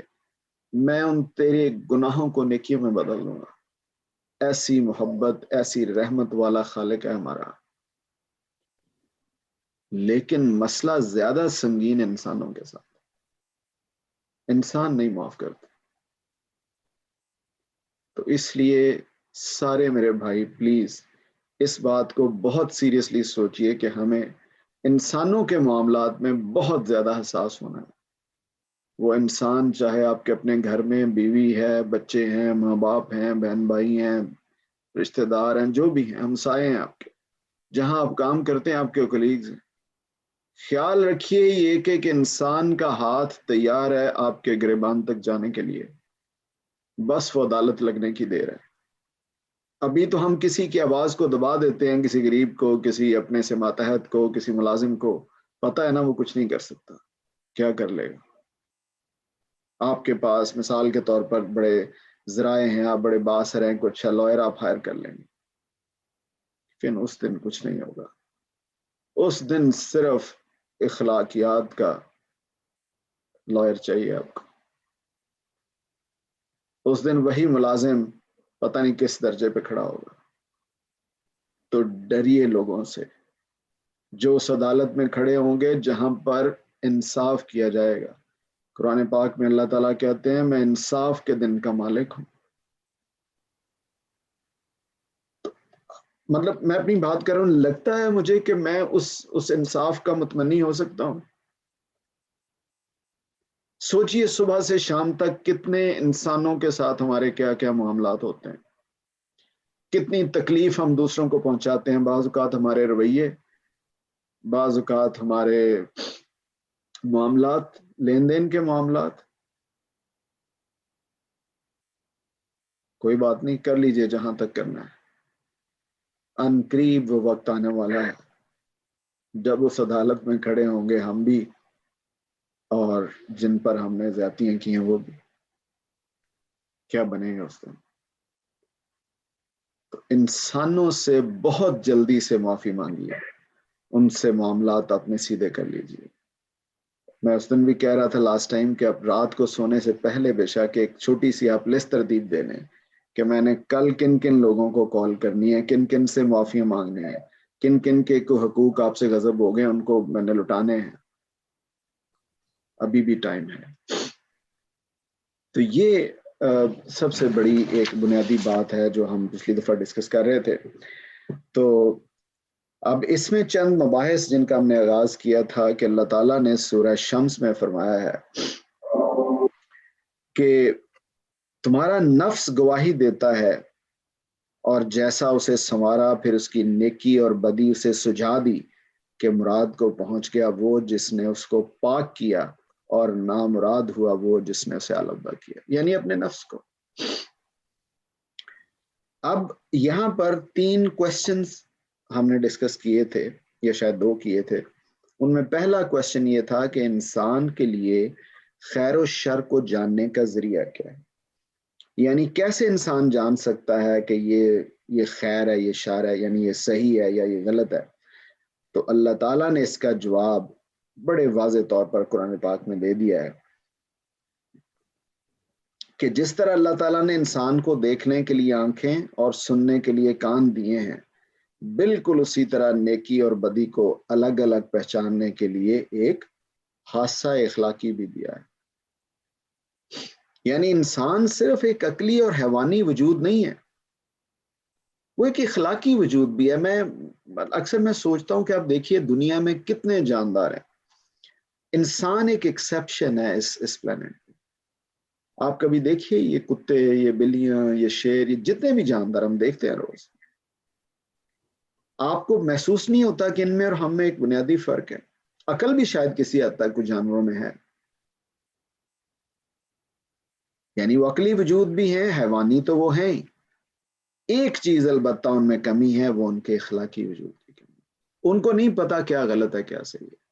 میں ان تیرے گناہوں کو نیکیوں میں بدل دوں گا. ایسی محبت، ایسی رحمت والا خالق ہے ہمارا. لیکن مسئلہ زیادہ سنگین انسانوں کے ساتھ، انسان نہیں معاف کرتے. تو اس لیے سارے میرے بھائی پلیز اس بات کو بہت سیریسلی سوچئے کہ ہمیں انسانوں کے معاملات میں بہت زیادہ حساس ہونا ہے. وہ انسان چاہے آپ کے اپنے گھر میں بیوی ہے، بچے ہیں، ماں باپ ہیں، بہن بھائی ہیں، رشتہ دار ہیں، جو بھی ہیں، ہمسائے ہیں آپ کے، جہاں آپ کام کرتے ہیں، آپ کے کولیگز ہیں. خیال رکھیے یہ کہ ایک انسان کا ہاتھ تیار ہے آپ کے گریبان تک جانے کے لیے، بس وہ عدالت لگنے کی دیر ہے. ابھی تو ہم کسی کی آواز کو دبا دیتے ہیں، کسی غریب کو، کسی اپنے سے ماتحت کو، کسی ملازم کو، پتہ ہے نا وہ کچھ نہیں کر سکتا، کیا کر لے گا. آپ کے پاس مثال کے طور پر بڑے ذرائع ہیں، آپ بڑے بااثر ہیں، کچھ لائر آپ ہائر کر لیں گے، لیکن اس دن کچھ نہیں ہوگا. اس دن صرف اخلاقیات کا لائر چاہیے آپ کو. اس دن وہی ملازم پتہ نہیں کس درجے پہ کھڑا ہوگا. تو ڈریے لوگوں سے جو اس عدالت میں کھڑے ہوں گے جہاں پر انصاف کیا جائے گا. قرآن پاک میں اللہ تعالیٰ کہتے ہیں میں انصاف کے دن کا مالک ہوں. مطلب میں اپنی بات کر رہا ہوں، لگتا ہے مجھے کہ میں اس انصاف کا متمنی ہو سکتا ہوں. سوچئے صبح سے شام تک کتنے انسانوں کے ساتھ ہمارے کیا کیا معاملات ہوتے ہیں، کتنی تکلیف ہم دوسروں کو پہنچاتے ہیں. بعض اوقات ہمارے رویے، بعض اوقات ہمارے معاملات، لین دین کے معاملات. کوئی بات نہیں، کر لیجئے جہاں تک کرنا ہے. ان قریب وہ وقت آنے والا ہے جب اس عدالت میں کھڑے ہوں گے ہم بھی، اور جن پر ہم نے زیادتیاں کی ہیں وہ بھی. کیا بنے گا اس دن؟ تو انسانوں سے بہت جلدی سے معافی مانگیے، ان سے معاملات اپنے سیدھے کر لیجیے. میں اس دن بھی کہہ رہا تھا لاسٹ ٹائم کہ اب رات کو سونے سے پہلے بے شک ایک چھوٹی سی آپ لسٹ ترتیب دے لیں کہ میں نے کل کن کن لوگوں کو کال کرنی ہے، کن کن سے معافی مانگنی ہے، کن کن کے کو حقوق آپ سے غضب ہو گئے ان کو میں نے لٹانے ہیں. ابھی بھی ٹائم ہے. تو یہ سب سے بڑی ایک بنیادی بات ہے جو ہم پچھلی دفعہ ڈسکس کر رہے تھے. تو اب اس میں چند مباحث جن کا ہم نے آغاز کیا تھا کہ اللہ تعالیٰ نے سورہ شمس میں فرمایا ہے کہ تمہارا نفس گواہی دیتا ہے اور جیسا اسے سنوارا پھر اس کی نیکی اور بدی اسے سجھا دی کہ مراد کو پہنچ گیا وہ جس نے اس کو پاک کیا اور نامراد ہوا وہ جس نے اسے علبہ کیا، یعنی اپنے نفس کو. اب یہاں پر 3 کویسچنز ہم نے ڈسکس کیے تھے، یا شاید 2 کیے تھے. ان میں پہلا کویسچن یہ تھا کہ انسان کے لیے خیر و شر کو جاننے کا ذریعہ کیا ہے، یعنی کیسے انسان جان سکتا ہے کہ یہ خیر ہے، یہ شر ہے، یعنی یہ صحیح ہے یا یہ غلط ہے. تو اللہ تعالیٰ نے اس کا جواب بڑے واضح طور پر قرآن پاک میں دے دیا ہے کہ جس طرح اللہ تعالیٰ نے انسان کو دیکھنے کے لیے آنکھیں اور سننے کے لیے کان دیے ہیں، بالکل اسی طرح نیکی اور بدی کو الگ الگ پہچاننے کے لیے ایک حادثہ اخلاقی بھی دیا ہے. یعنی انسان صرف ایک عقلی اور حیوانی وجود نہیں ہے، وہ ایک اخلاقی وجود بھی ہے. میں اکثر سوچتا ہوں کہ آپ دیکھیے دنیا میں کتنے جاندار ہیں، انسان ایک ایکسیپشن ہے اس پلانٹ پہ. آپ کبھی دیکھیے یہ کتے، یہ بلیاں، یہ شیر، یہ جتنے بھی جاندار ہم دیکھتے ہیں روز، آپ کو محسوس نہیں ہوتا کہ ان میں اور ہم میں ایک بنیادی فرق ہے. عقل بھی شاید کسی حد تک کچھ جانوروں میں ہے، یعنی وہ عقلی وجود بھی ہیں، حیوانی تو وہ ہیں. ایک چیز البتہ ان میں کمی ہے، وہ ان کے اخلاقی وجود کی کمی. ان کو نہیں پتا کیا غلط ہے کیا صحیح ہے.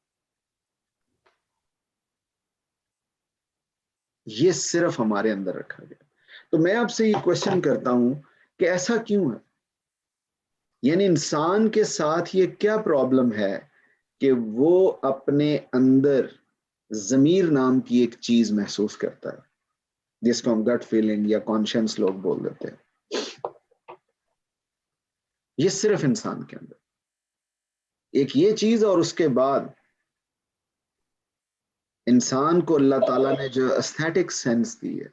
یہ صرف ہمارے اندر رکھا گیا. تو میں آپ سے یہ کوشچن کرتا ہوں کہ ایسا کیوں ہے؟ یعنی انسان کے ساتھ یہ کیا پرابلم ہے کہ وہ اپنے اندر ضمیر نام کی ایک چیز محسوس کرتا ہے جس کو ہم گٹ فیلنگ یا کانشنس لوگ بول دیتے ہیں. یہ صرف انسان کے اندر ایک یہ چیز، اور اس کے بعد انسان کو اللہ تعالیٰ نے جو ایستھیٹک سینس دی ہے.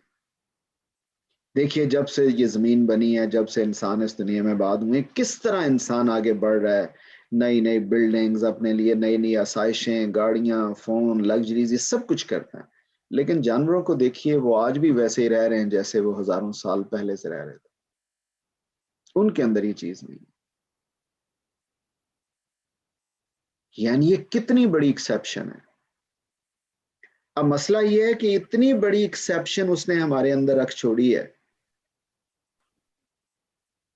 دیکھیے جب سے یہ زمین بنی ہے، جب سے انسان اس دنیا میں بعد ہوئے، کس طرح انسان آگے بڑھ رہا ہے. نئی نئی بلڈنگز اپنے لیے، نئی نئی آسائشیں، گاڑیاں، فون، لگژریز، یہ سب کچھ کرتا ہے. لیکن جانوروں کو دیکھیے، وہ آج بھی ویسے ہی رہ رہے ہیں جیسے وہ ہزاروں سال پہلے سے رہ رہے تھے. ان کے اندر یہ چیز نہیں. یعنی یہ کتنی بڑی ایکسیپشن ہے. اب مسئلہ یہ ہے کہ اتنی بڑی ایکسیپشن اس نے ہمارے اندر رکھ چھوڑی ہے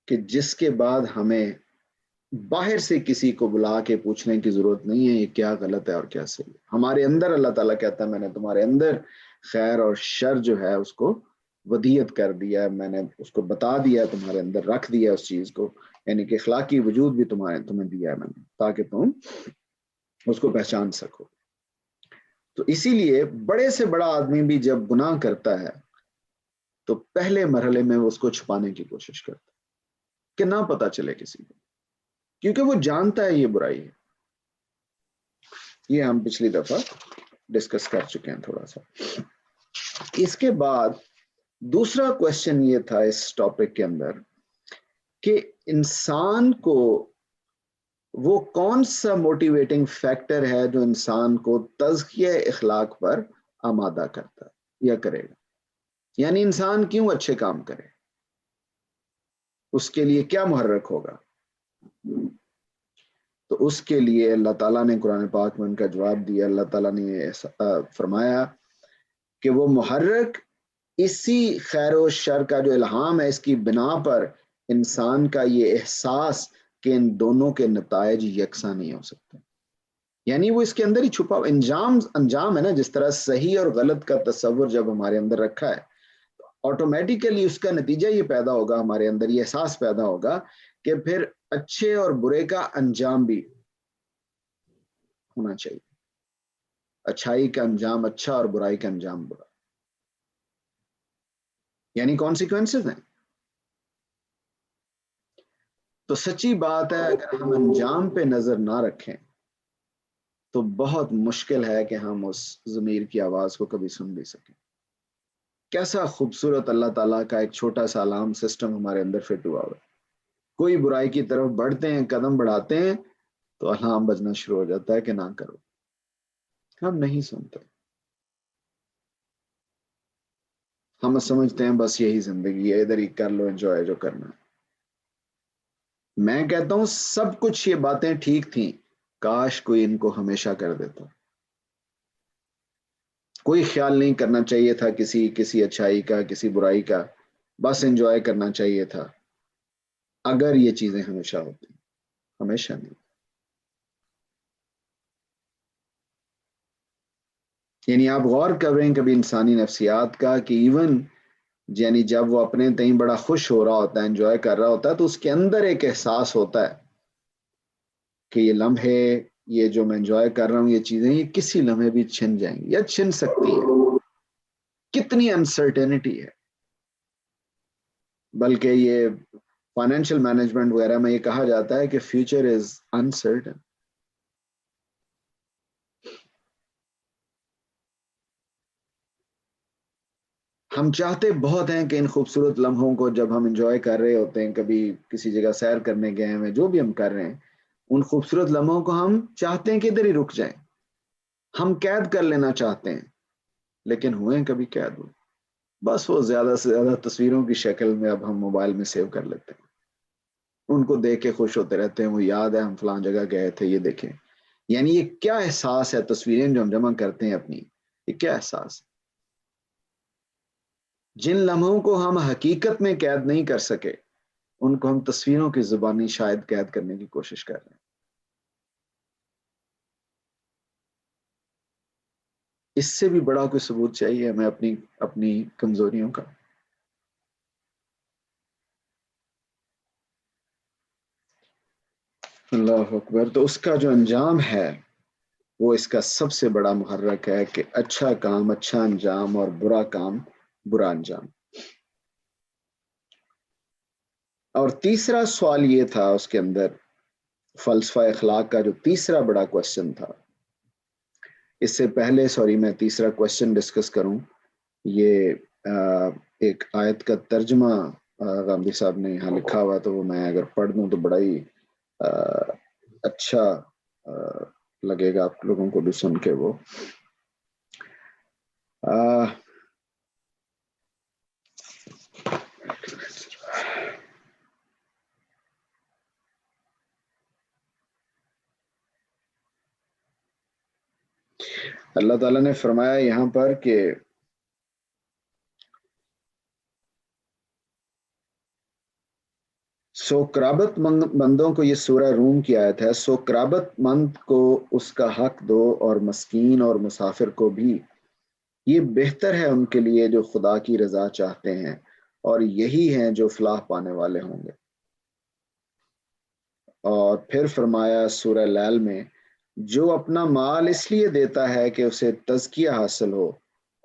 کہ جس کے بعد ہمیں باہر سے کسی کو بلا کے پوچھنے کی ضرورت نہیں ہے یہ کیا غلط ہے اور کیا صحیح ہے. ہمارے اندر اللہ تعالیٰ کہتا ہے میں نے تمہارے اندر خیر اور شر جو ہے اس کو ودیت کر دیا ہے، میں نے اس کو بتا دیا، تمہارے اندر رکھ دیا اس چیز کو، یعنی کہ اخلاقی وجود بھی تمہیں دیا ہے میں نے، تاکہ تم اس کو پہچان سکو. تو اسی لیے بڑے سے بڑا آدمی بھی جب گناہ کرتا ہے تو پہلے مرحلے میں اس کو چھپانے کی کوشش کرتا ہے کہ نہ پتا چلے کسی کو. کیونکہ وہ جانتا ہے یہ برائی ہے. یہ ہم پچھلی دفعہ ڈسکس کر چکے ہیں تھوڑا سا. اس کے بعد دوسرا کوشچن یہ تھا اس ٹاپک کے اندر کہ انسان کو وہ کون سا موٹیویٹنگ فیکٹر ہے جو انسان کو تزکیہ اخلاق پر آمادہ کرتا ہے یا کرے گا. یعنی انسان کیوں اچھے کام کرے, اس کے لیے کیا محرک ہوگا. تو اس کے لیے اللہ تعالیٰ نے قرآن پاک میں ان کا جواب دیا. اللہ تعالیٰ نے فرمایا کہ وہ محرک اسی خیر و شر کا جو الہام ہے, اس کی بنا پر انسان کا یہ احساس کہ ان دونوں کے نتائج یکساں نہیں ہو سکتے. یعنی وہ اس کے اندر ہی چھپا انجام ہے نا. جس طرح صحیح اور غلط کا تصور جب ہمارے اندر رکھا ہے, آٹومیٹیکلی اس کا نتیجہ یہ پیدا ہوگا, ہمارے اندر یہ احساس پیدا ہوگا کہ پھر اچھے اور برے کا انجام بھی ہونا چاہیے. اچھائی کا انجام اچھا اور برائی کا انجام برا, یعنی کانسیکوینسز ہیں. تو سچی بات ہے اگر ہم انجام پہ نظر نہ رکھیں تو بہت مشکل ہے کہ ہم اس ضمیر کی آواز کو کبھی سن بھی سکیں. کیسا خوبصورت اللہ تعالیٰ کا ایک چھوٹا سا الارم سسٹم ہمارے اندر فٹ ہوا ہوا ہے. کوئی برائی کی طرف بڑھتے ہیں, قدم بڑھاتے ہیں تو الارم بجنا شروع ہو جاتا ہے کہ نہ کرو. ہم نہیں سنتے, ہم سمجھتے ہیں بس یہی زندگی ہے, ادھر ہی کر لو, انجوائے جو کرنا. میں کہتا ہوں سب کچھ یہ باتیں ٹھیک تھیں, کاش کوئی ان کو ہمیشہ کر دیتا. کوئی خیال نہیں کرنا چاہیے تھا کسی اچھائی کا, کسی برائی کا, بس انجوائے کرنا چاہیے تھا. اگر یہ چیزیں ہمیشہ ہوتی, ہمیشہ نہیں. یعنی آپ غور کر رہے ہیں کبھی انسانی نفسیات کا کہ ایون یعنی جب وہ اپنے تئیں بڑا خوش ہو رہا ہوتا ہے, انجوائے کر رہا ہوتا ہے, تو اس کے اندر ایک احساس ہوتا ہے کہ یہ لمحے, یہ جو میں انجوائے کر رہا ہوں, یہ چیزیں یہ کسی لمحے بھی چھن جائیں گی یا چھن سکتی ہے. کتنی انسرٹینٹی ہے. بلکہ یہ فائنینشیل مینجمنٹ وغیرہ میں یہ کہا جاتا ہے کہ فیوچر از انسرٹن. ہم چاہتے بہت ہیں کہ ان خوبصورت لمحوں کو جب ہم انجوائے کر رہے ہوتے ہیں, کبھی کسی جگہ سیر کرنے گئے ہیں, جو بھی ہم کر رہے ہیں, ان خوبصورت لمحوں کو ہم چاہتے ہیں کہ ادھر ہی رک جائیں. ہم قید کر لینا چاہتے ہیں, لیکن ہوئے کبھی قید ہوئے, بس وہ زیادہ سے زیادہ تصویروں کی شکل میں اب ہم موبائل میں سیو کر لیتے ہیں. ان کو دیکھ کے خوش ہوتے رہتے ہیں, وہ یاد ہے ہم فلاں جگہ گئے تھے, یہ دیکھیں. یعنی یہ کیا احساس ہے, تصویریں جو ہم جمع کرتے ہیں اپنی, یہ کیا احساس ہے. جن لمحوں کو ہم حقیقت میں قید نہیں کر سکے, ان کو ہم تصویروں کی زبانی شاید قید کرنے کی کوشش کر رہے ہیں. اس سے بھی بڑا کوئی ثبوت چاہیے ہمیں اپنی کمزوریوں کا. اللہ اکبر. تو اس کا جو انجام ہے وہ اس کا سب سے بڑا محرک ہے کہ اچھا کام اچھا انجام اور برا کام برا انجام. اور تیسرا سوال یہ تھا اس کے اندر, فلسفہ اخلاق کا جو تیسرا بڑا کوشچن تھا. اس سے پہلے میں تیسرا کوشچن ڈسکس کروں, یہ ایک آیت کا ترجمہ غامدی صاحب نے یہاں لکھا ہوا, تو وہ میں اگر پڑھ دوں تو بڑا ہی اچھا لگے گا آپ لوگوں کو بھی سن کے. وہ اللہ تعالیٰ نے فرمایا یہاں پر کہ سو قرابت مندوں کو, یہ سورہ روم کی آیت ہے, سو قرابت مند کو اس کا حق دو اور مسکین اور مسافر کو بھی, یہ بہتر ہے ان کے لیے جو خدا کی رضا چاہتے ہیں, اور یہی ہیں جو فلاح پانے والے ہوں گے. اور پھر فرمایا سورہ لیل میں, جو اپنا مال اس لیے دیتا ہے کہ اسے تزکیہ حاصل ہو,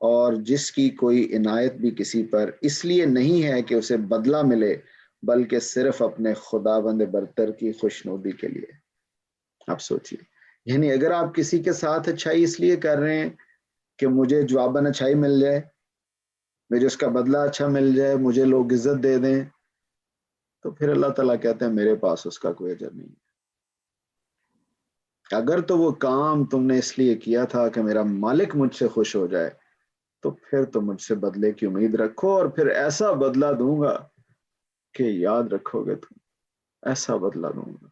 اور جس کی کوئی عنایت بھی کسی پر اس لیے نہیں ہے کہ اسے بدلہ ملے, بلکہ صرف اپنے خداوند برتر کی خوشنودی کے لیے۔ آپ سوچیے، یعنی اگر آپ کسی کے ساتھ اچھائی اس لیے کر رہے ہیں کہ مجھے جواباً اچھائی مل جائے، مجھے اس کا بدلہ اچھا مل جائے، مجھے لوگ عزت دے دیں، تو پھر اللہ تعالیٰ کہتے ہیں میرے پاس اس کا کوئی اجر نہیں۔ اگر تو وہ کام تم نے اس لیے کیا تھا کہ میرا مالک مجھ سے خوش ہو جائے، تو پھر تو مجھ سے بدلے کی امید رکھو، اور پھر ایسا بدلہ دوں گا کہ یاد رکھو گے تم، ایسا بدلہ دوں گا۔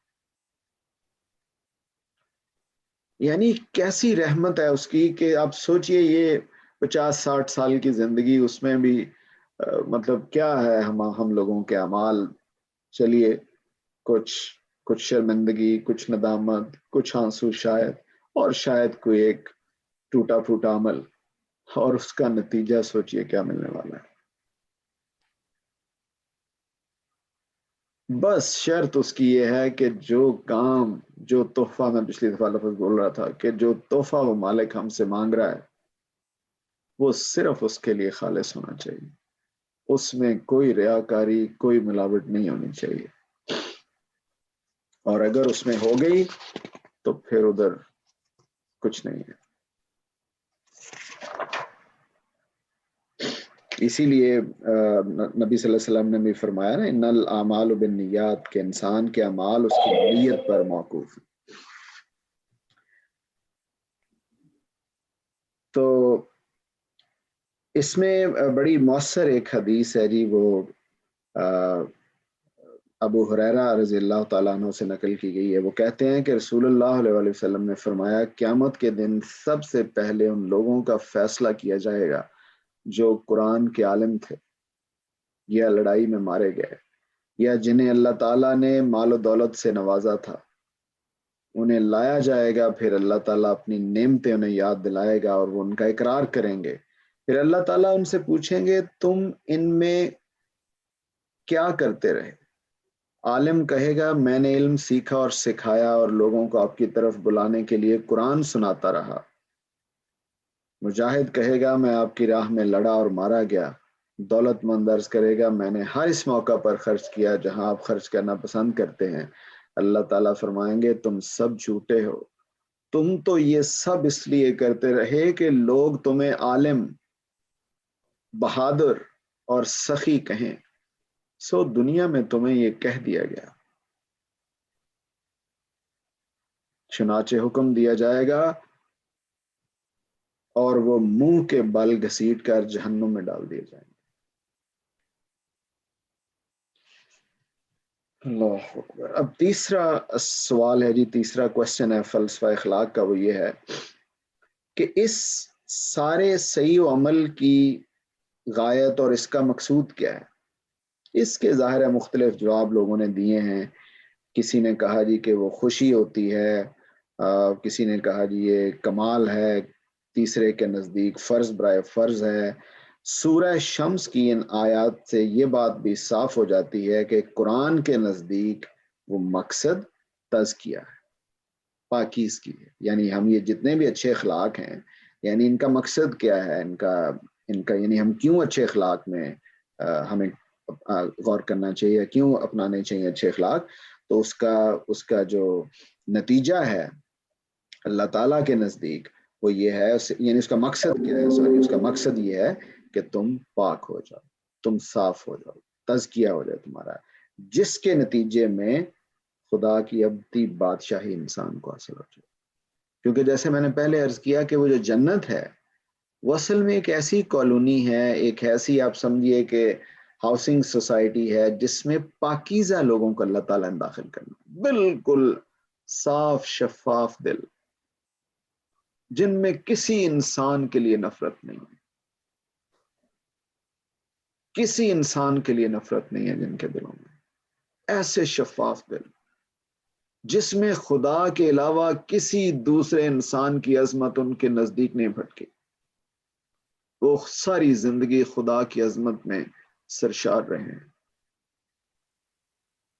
یعنی کیسی رحمت ہے اس کی کہ آپ سوچئے یہ 50-60 سال کی زندگی، اس میں بھی مطلب کیا ہے ہم لوگوں کے اعمال، چلیے کچھ شرمندگی، کچھ ندامت، کچھ آنسو شاید، اور شاید کوئی ایک ٹوٹا پھوٹا عمل، اور اس کا نتیجہ سوچئے کیا ملنے والا ہے۔ بس شرط اس کی یہ ہے کہ جو کام، جو تحفہ، میں پچھلی دفعہ لفظ بول رہا تھا کہ جو تحفہ وہ مالک ہم سے مانگ رہا ہے وہ صرف اس کے لیے خالص ہونا چاہیے، اس میں کوئی ریاکاری، کوئی ملاوٹ نہیں ہونی چاہیے، اور اگر اس میں ہو گئی تو پھر ادھر کچھ نہیں ہے۔ اسی لیے نبی صلی اللہ علیہ وسلم نے بھی فرمایا نا، ان الاعمال بالنیات، کہ انسان کے اعمال اس کی نیت پر موقوف ہیں۔ تو اس میں بڑی مؤثر ایک حدیث ہے جی، وہ ابو ہریرہ رضی اللہ تعالیٰ عنہ سے نقل کی گئی ہے۔ وہ کہتے ہیں کہ رسول اللہ علیہ وآلہ وسلم نے فرمایا، قیامت کے دن سب سے پہلے ان لوگوں کا فیصلہ کیا جائے گا جو قرآن کے عالم تھے یا لڑائی میں مارے گئے، یا جنہیں اللہ تعالیٰ نے مال و دولت سے نوازا تھا۔ انہیں لایا جائے گا، پھر اللہ تعالیٰ اپنی نعمتیں انہیں یاد دلائے گا اور وہ ان کا اقرار کریں گے۔ پھر اللہ تعالیٰ ان سے پوچھیں گے تم ان میں کیا کرتے رہے؟ عالم کہے گا میں نے علم سیکھا اور سکھایا اور لوگوں کو آپ کی طرف بلانے کے لیے قرآن سناتا رہا۔ مجاہد کہے گا میں آپ کی راہ میں لڑا اور مارا گیا۔ دولت مند عرض کرے گا میں نے ہر اس موقع پر خرچ کیا جہاں آپ خرچ کرنا پسند کرتے ہیں۔ اللہ تعالیٰ فرمائیں گے تم سب جھوٹے ہو، تم تو یہ سب اس لیے کرتے رہے کہ لوگ تمہیں عالم، بہادر اور سخی کہیں، سو دنیا میں تمہیں یہ کہہ دیا گیا۔ چنانچہ حکم دیا جائے گا اور وہ منہ کے بل گھسیٹ کر جہنم میں ڈال دیے جائیں گے۔ اللہ اکبر۔ اب تیسرا سوال ہے جی، تیسرا کوشچن ہے فلسفہ اخلاق کا، وہ یہ ہے کہ اس سارے صحیح و عمل کی غایت اور اس کا مقصود کیا ہے؟ اس کے ظاہر ہے مختلف جواب لوگوں نے دیے ہیں۔ کسی نے کہا جی کہ وہ خوشی ہوتی ہے، کسی نے کہا جی یہ کمال ہے، تیسرے کے نزدیک فرض برائے فرض ہے۔ سورہ شمس کی ان آیات سے یہ بات بھی صاف ہو جاتی ہے کہ قرآن کے نزدیک وہ مقصد تزکیہ ہے، پاکیزگی ہے۔ یعنی ہم یہ جتنے بھی اچھے اخلاق ہیں، یعنی ان کا مقصد کیا ہے، ان کا یعنی ہم کیوں اچھے اخلاق میں ہمیں غور کرنا چاہیے، کیوں اپنانے چاہیے اچھے اخلاق، تو اس کا جو نتیجہ ہے اللہ تعالیٰ کے نزدیک وہ یہ ہے، یعنی اس کا مقصد کیا ہے، سوری، اس کا مقصد یہ ہے کہ تم پاک ہو جاؤ، تم صاف ہو جاؤ، تزکیہ ہو جائے تمہارا، جس کے نتیجے میں خدا کی ابدی بادشاہی انسان کو حاصل ہو جائے۔ کیونکہ جیسے میں نے پہلے عرض کیا کہ وہ جو جنت ہے وہ اصل میں ایک ایسی کالونی ہے، ایک ایسی آپ سمجھیے کہ ہاؤسنگ سوسائٹی ہے جس میں پاکیزہ لوگوں کو اللہ تعالیٰ نے داخل کرنا، بالکل صاف شفاف دل، جن میں کسی انسان کے لیے نفرت نہیں ہے، کسی انسان کے لیے نفرت نہیں ہے جن کے دلوں میں، ایسے شفاف دل جس میں خدا کے علاوہ کسی دوسرے انسان کی عظمت ان کے نزدیک نہیں پھٹکی، وہ ساری زندگی خدا کی عظمت میں سرشار رہے ہیں،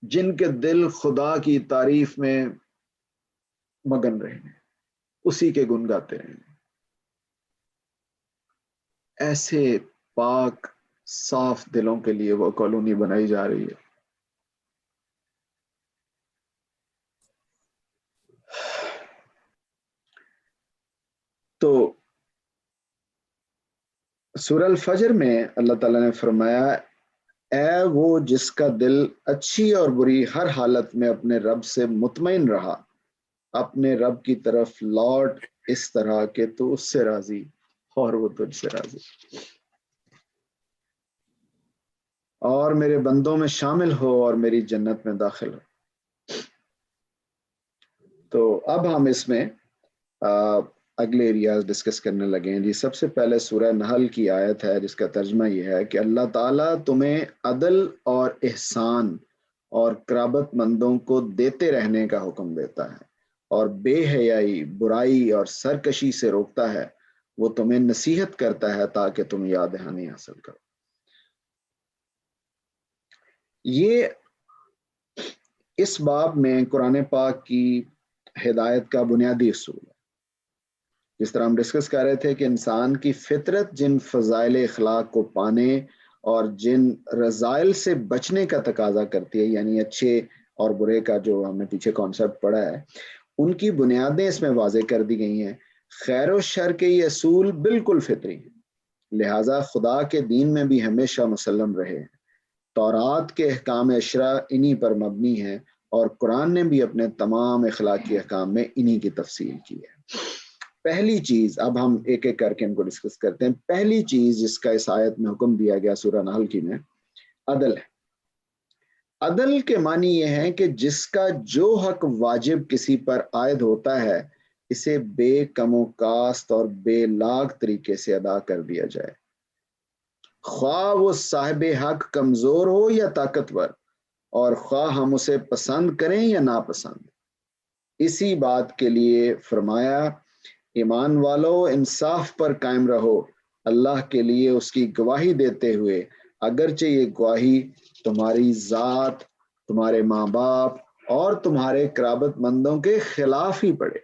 جن کے دل خدا کی تعریف میں مگن رہے ہیں، اسی کے گن گاتے رہے ہیں۔ ایسے پاک صاف دلوں کے لیے وہ کالونی بنائی جا رہی ہے۔ تو سورہ الفجر میں اللہ تعالیٰ نے فرمایا اے وہ جس کا دل اچھی اور بری ہر حالت میں اپنے رب سے مطمئن رہا، اپنے رب کی طرف لوٹ اس طرح کہ تو اس سے راضی اور وہ تجھ سے راضی، اور میرے بندوں میں شامل ہو اور میری جنت میں داخل ہو۔ تو اب ہم اس میں اگلے ایریاز ڈسکس کرنے لگے ہیں جی۔ سب سے پہلے سورہ نحل کی آیت ہے جس کا ترجمہ یہ ہے کہ اللہ تعالیٰ تمہیں عدل اور احسان اور قرابت مندوں کو دیتے رہنے کا حکم دیتا ہے، اور بے حیائی، برائی اور سرکشی سے روکتا ہے، وہ تمہیں نصیحت کرتا ہے تاکہ تم یاد دہانی حاصل کرو۔ یہ اس باب میں قرآن پاک کی ہدایت کا بنیادی اصول ہے۔ جس طرح ہم ڈسکس کر رہے تھے کہ انسان کی فطرت جن فضائل اخلاق کو پانے اور جن رذائل سے بچنے کا تقاضا کرتی ہے، یعنی اچھے اور برے کا جو ہم نے پیچھے کانسیپٹ پڑھا ہے، ان کی بنیادیں اس میں واضح کر دی گئی ہیں۔ خیر و شر کے یہ اصول بالکل فطری ہیں، لہٰذا خدا کے دین میں بھی ہمیشہ مسلم رہے ہیں۔ تورات کے احکام اشرا انہی پر مبنی ہیں، اور قرآن نے بھی اپنے تمام اخلاقی احکام میں انہی کی تفصیل کی ہے۔ پہلی چیز، اب ہم ایک ایک کر کے ان کو ڈسکس کرتے ہیں۔ پہلی چیز جس کا اس آیت میں حکم دیا گیا سورہ نحل کی میں، عدل ہے۔ عدل کے معنی یہ ہے کہ جس کا جو حق واجب کسی پر عائد ہوتا ہے اسے بے کم و کاست اور بے لاگ طریقے سے ادا کر دیا جائے، خواہ وہ صاحب حق کمزور ہو یا طاقتور، اور خواہ ہم اسے پسند کریں یا ناپسند۔ اسی بات کے لیے فرمایا ایمان والو انصاف پر قائم رہو اللہ کے لیے اس کی گواہی دیتے ہوئے، اگرچہ یہ گواہی تمہاری ذات، تمہارے ماں باپ اور تمہارے قرابت مندوں کے خلاف ہی پڑے۔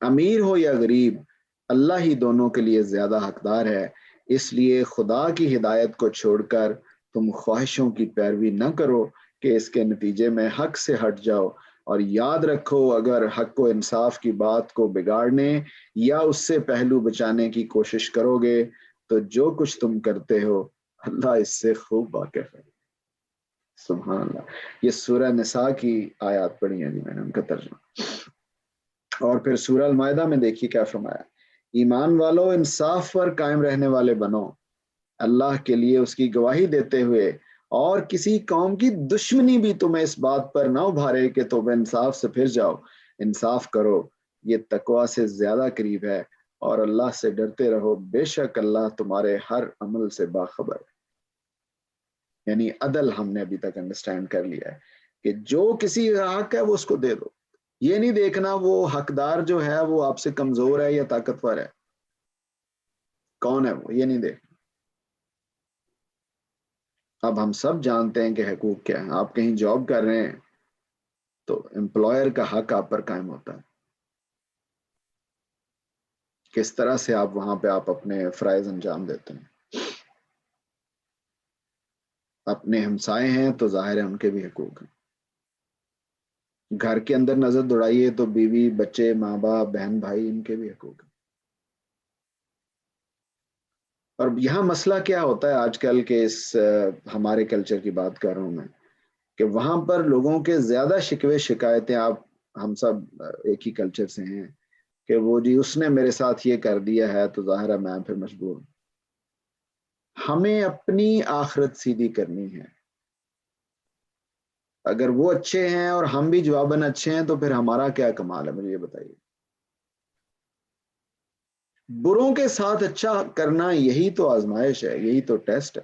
امیر ہو یا غریب، اللہ ہی دونوں کے لیے زیادہ حقدار ہے، اس لیے خدا کی ہدایت کو چھوڑ کر تم خواہشوں کی پیروی نہ کرو کہ اس کے نتیجے میں حق سے ہٹ جاؤ، اور یاد رکھو اگر حق و انصاف کی بات کو بگاڑنے یا اس سے پہلو بچانے کی کوشش کرو گے تو جو کچھ تم کرتے ہو اللہ اس سے خوب واقف ہے۔ سبحان اللہ۔ یہ سورہ نساء کی آیات پڑھی ہیں جی میں نے ان کا ترجمہ۔ اور پھر سورہ المائدہ میں دیکھیے کیا فرمایا، ایمان والو انصاف پر قائم رہنے والے بنو اللہ کے لیے اس کی گواہی دیتے ہوئے، اور کسی قوم کی دشمنی بھی تمہیں اس بات پر نہ ابھارے کہ تم انصاف سے پھر جاؤ۔ انصاف کرو، یہ تقوی سے زیادہ قریب ہے، اور اللہ سے ڈرتے رہو، بے شک اللہ تمہارے ہر عمل سے باخبر ہے۔ یعنی عدل ہم نے ابھی تک انڈرسٹینڈ کر لیا ہے کہ جو کسی کا حق ہے وہ اس کو دے دو، یہ نہیں دیکھنا وہ حقدار جو ہے وہ آپ سے کمزور ہے یا طاقتور ہے، کون ہے وہ، یہ نہیں دیکھنا۔ اب ہم سب جانتے ہیں کہ حقوق کیا ہیں۔ آپ کہیں جاب کر رہے ہیں تو امپلائر کا حق آپ پر قائم ہوتا ہے، کس طرح سے آپ وہاں پہ آپ اپنے فرائض انجام دیتے ہیں۔ اپنے ہمسائے ہیں تو ظاہر ہے ان کے بھی حقوق ہیں۔ گھر کے اندر نظر دوڑائیے تو بیوی، بچے، ماں باپ، بہن بھائی، ان کے بھی حقوق ہیں۔ اور یہاں مسئلہ کیا ہوتا ہے آج کل کے اس ہمارے کلچر کی بات کر رہا ہوں میں، کہ وہاں پر لوگوں کے زیادہ شکوے شکایتیں، آپ ہم سب ایک ہی کلچر سے ہیں، کہ وہ جی اس نے میرے ساتھ یہ کر دیا ہے تو ظاہر ہے میں پھر مجبور ہوں۔ ہمیں اپنی آخرت سیدھی کرنی ہے۔ اگر وہ اچھے ہیں اور ہم بھی جواباً اچھے ہیں تو پھر ہمارا کیا کمال ہے، مجھے یہ بتائیے۔ بروں کے ساتھ اچھا کرنا یہی تو آزمائش ہے، یہی تو ٹیسٹ ہے۔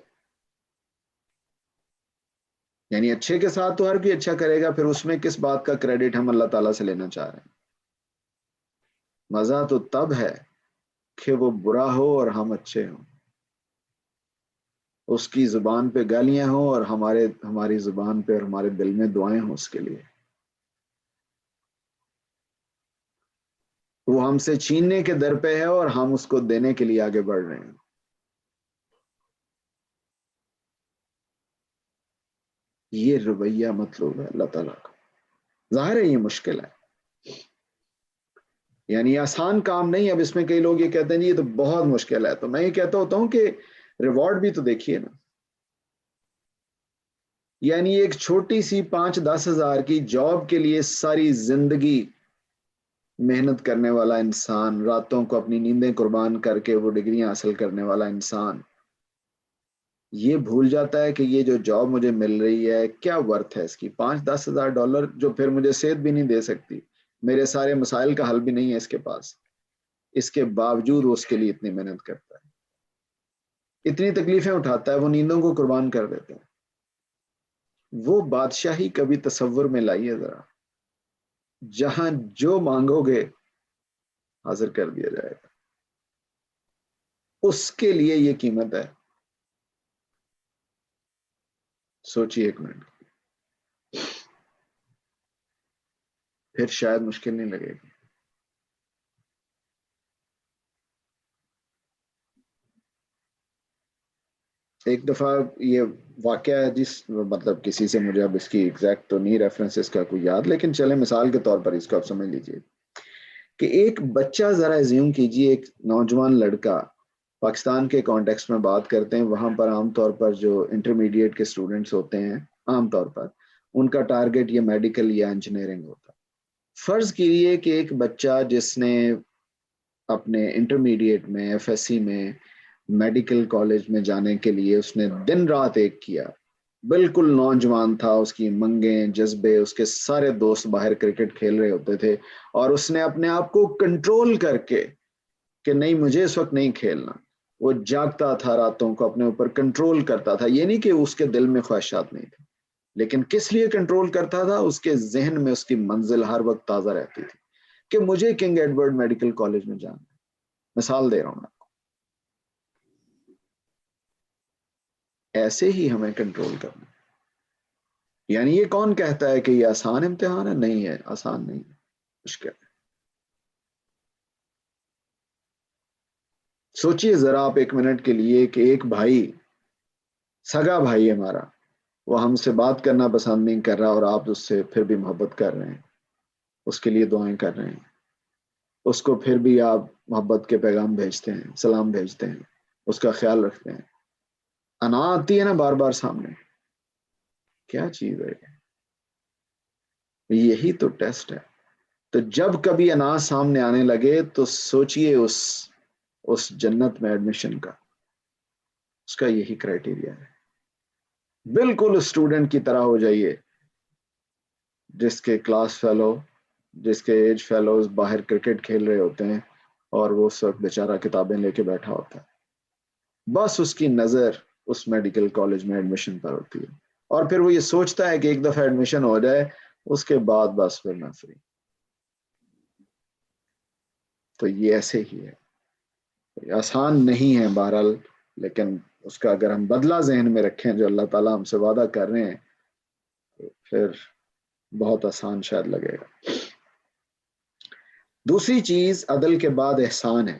یعنی اچھے کے ساتھ تو ہر کوئی اچھا کرے گا، پھر اس میں کس بات کا کریڈٹ ہم اللہ تعالیٰ سے لینا چاہ رہے ہیں؟ مزہ تو تب ہے کہ وہ برا ہو اور ہم اچھے ہوں، اس کی زبان پہ گالیاں ہوں اور ہماری زبان پہ اور ہمارے دل میں دعائیں ہوں اس کے لیے۔ وہ ہم سے چھیننے کے در پہ ہے اور ہم اس کو دینے کے لیے آگے بڑھ رہے ہیں۔ یہ رویہ مطلوب ہے اللہ تعالیٰ کا۔ ظاہر ہے یہ مشکل ہے، یعنی آسان کام نہیں. اب اس میں کئی لوگ یہ کہتے ہیں جی یہ تو بہت مشکل ہے, تو میں یہ کہتا ہوتا ہوں کہ ریوارڈ بھی تو دیکھیے نا. یعنی ایک چھوٹی سی 5-10 ہزار کی جاب کے لیے ساری زندگی محنت کرنے والا انسان, راتوں کو اپنی نیندیں قربان کر کے وہ ڈگریاں حاصل کرنے والا انسان, یہ بھول جاتا ہے کہ یہ جو جاب مجھے مل رہی ہے کیا ورتھ ہے اس کی. $5-10 ہزار جو پھر مجھے صحت بھی نہیں دے سکتی, میرے سارے مسائل کا حل بھی نہیں ہے اس کے پاس, اس کے باوجود وہ اس کے لیے اتنی محنت کرتا ہے, اتنی تکلیفیں اٹھاتا ہے, وہ نیندوں کو قربان کر دیتا ہے. وہ بادشاہی کبھی تصور میں لائیے ذرا, جہاں جو مانگو گے حاضر کر دیا جائے گا. اس کے لیے یہ قیمت ہے. سوچیے ایک منٹ, پھر شاید مشکل نہیں لگے گی. ایک دفعہ یہ واقعہ ہے جس مطلب کسی سے مجھے اب اس کی ایگزیکٹ تو نہیں ریفرنسز کا کوئی یاد, لیکن چلے مثال کے طور پر اس کو آپ سمجھ لیجئے کہ ایک بچہ, ذرا ایزیوم کیجئے ایک نوجوان لڑکا, پاکستان کے کانٹیکسٹ میں بات کرتے ہیں, وہاں پر عام طور پر جو انٹرمیڈیٹ کے اسٹوڈنٹس ہوتے ہیں عام طور پر ان کا ٹارگٹ یہ میڈیکل یا انجینئرنگ ہوتا ہے. فرض کیجئے کہ ایک بچہ جس نے اپنے انٹرمیڈیٹ میں ایف ایس سی میں میڈیکل کالج میں جانے کے لیے اس نے دن رات ایک کیا, بالکل نوجوان تھا, اس کی منگیں جذبے, اس کے سارے دوست باہر کرکٹ کھیل رہے ہوتے تھے, اور اس نے اپنے آپ کو کنٹرول کر کے کہ نہیں مجھے اس وقت نہیں کھیلنا, وہ جاگتا تھا راتوں کو, اپنے اوپر کنٹرول کرتا تھا. یہ نہیں کہ اس کے دل میں خواہشات نہیں تھے, لیکن کس لیے کنٹرول کرتا تھا, اس کے ذہن میں اس کی منزل ہر وقت تازہ رہتی تھی کہ مجھے کنگ ایڈورڈ میڈیکل کالج میں جانا ہے. مثال دے رہا ہوں میں. ایسے ہی ہمیں کنٹرول کرنا. یعنی یہ کون کہتا ہے کہ یہ آسان امتحان ہے؟ نہیں ہے, آسان نہیں ہے, مشکل ہے. سوچئے ذرا آپ ایک منٹ کے لیے کہ ایک بھائی, سگا بھائی ہمارا, وہ ہم سے بات کرنا پسند نہیں کر رہا, اور آپ اس سے پھر بھی محبت کر رہے ہیں, اس کے لیے دعائیں کر رہے ہیں, اس کو پھر بھی آپ محبت کے پیغام بھیجتے ہیں, سلام بھیجتے ہیں, اس کا خیال رکھتے ہیں. انا آتی ہے نا بار بار سامنے, کیا چیز ہے یہی تو ٹیسٹ ہے. تو جب کبھی انا سامنے آنے لگے تو سوچئے اس جنت میں ایڈمیشن کا, اس کا یہی کرائٹیریا ہے. بالکل اسٹوڈنٹ کی طرح ہو جائیے جس کے کلاس فیلو, جس کے ایج فیلوز باہر کرکٹ کھیل رہے ہوتے ہیں, اور وہ اس وقت بیچارہ کتابیں لے کے بیٹھا ہوتا ہے. بس اس کی نظر اس میڈیکل کالج میں ایڈمیشن پر ہوتی ہے, اور پھر وہ یہ سوچتا ہے کہ ایک دفعہ ایڈمیشن ہو جائے اس کے بعد بس پھر میں فری. تو یہ ایسے ہی ہے, آسان نہیں ہے بہرحال, لیکن اس کا اگر ہم بدلہ ذہن میں رکھیں جو اللہ تعالیٰ ہم سے وعدہ کر رہے ہیں, تو پھر بہت آسان شاید لگے گا. دوسری چیز عدل کے بعد احسان ہے.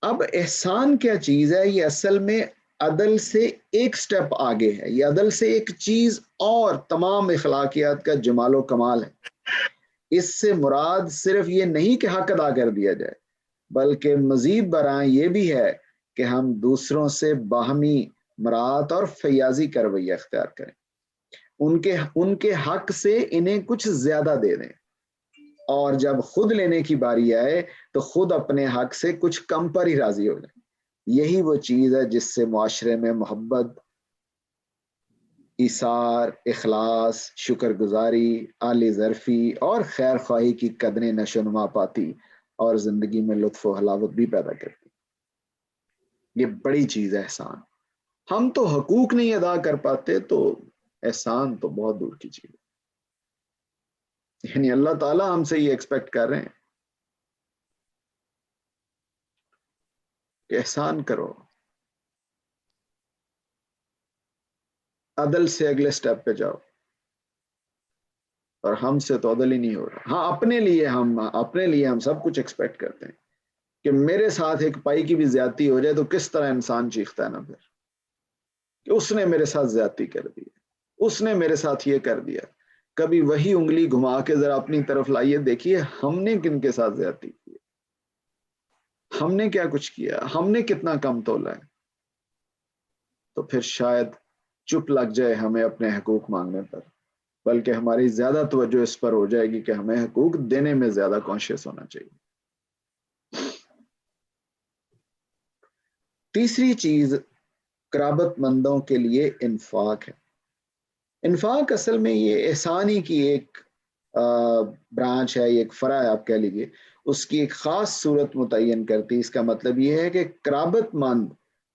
اب احسان کیا چیز ہے؟ یہ اصل میں عدل سے ایک سٹیپ آگے ہے, یہ عدل سے ایک چیز اور تمام اخلاقیات کا جمال و کمال ہے. اس سے مراد صرف یہ نہیں کہ حق ادا کر دیا جائے, بلکہ مزید برآں یہ بھی ہے کہ ہم دوسروں سے باہمی مراعات اور فیاضی کا رویہ اختیار کریں, ان کے حق سے انہیں کچھ زیادہ دے دیں, اور جب خود لینے کی باری آئے تو خود اپنے حق سے کچھ کم پر ہی راضی ہو جائیں. یہی وہ چیز ہے جس سے معاشرے میں محبت, ایثار, اخلاص, شکر گزاری, اعلی ظرفی اور خیر خواہی کی قدریں نشو و نما پاتی, اور زندگی میں لطف و حلاوت بھی پیدا کرتی. یہ بڑی چیز ہے احسان. ہم تو حقوق نہیں ادا کر پاتے, تو احسان تو بہت دور کی چیز ہے. یعنی اللہ تعالیٰ ہم سے یہ ایکسپیکٹ کر رہے ہیں کہ احسان کرو, عدل سے اگلے سٹیپ پہ جاؤ, اور ہم سے تو عدل ہی نہیں ہو رہا. ہاں اپنے لیے ہم سب کچھ ایکسپیکٹ کرتے ہیں کہ میرے ساتھ ایک پائی کی بھی زیادتی ہو جائے تو کس طرح انسان چیختا ہے نا پھر, کہ اس نے میرے ساتھ زیادتی کر دی, اس نے میرے ساتھ یہ کر دیا. کبھی وہی انگلی گھما کے ذرا اپنی طرف لائیے، دیکھیے ہم نے کن کے ساتھ زیادتی کی، ہم نے کیا کچھ کیا، ہم نے کتنا کم تولا ہے. تو پھر شاید چپ لگ جائے ہمیں اپنے حقوق مانگنے پر، بلکہ ہماری زیادہ توجہ اس پر ہو جائے گی کہ ہمیں حقوق دینے میں زیادہ کانشیس ہونا چاہیے. تیسری چیز قرابت مندوں کے لیے انفاق ہے. انفاق اصل میں یہ احسانی کی ایک برانچ ہے، ایک فرع ہے آپ کہہ لیجیے، اس کی ایک خاص صورت متعین کرتی. اس کا مطلب یہ ہے کہ قرابت مند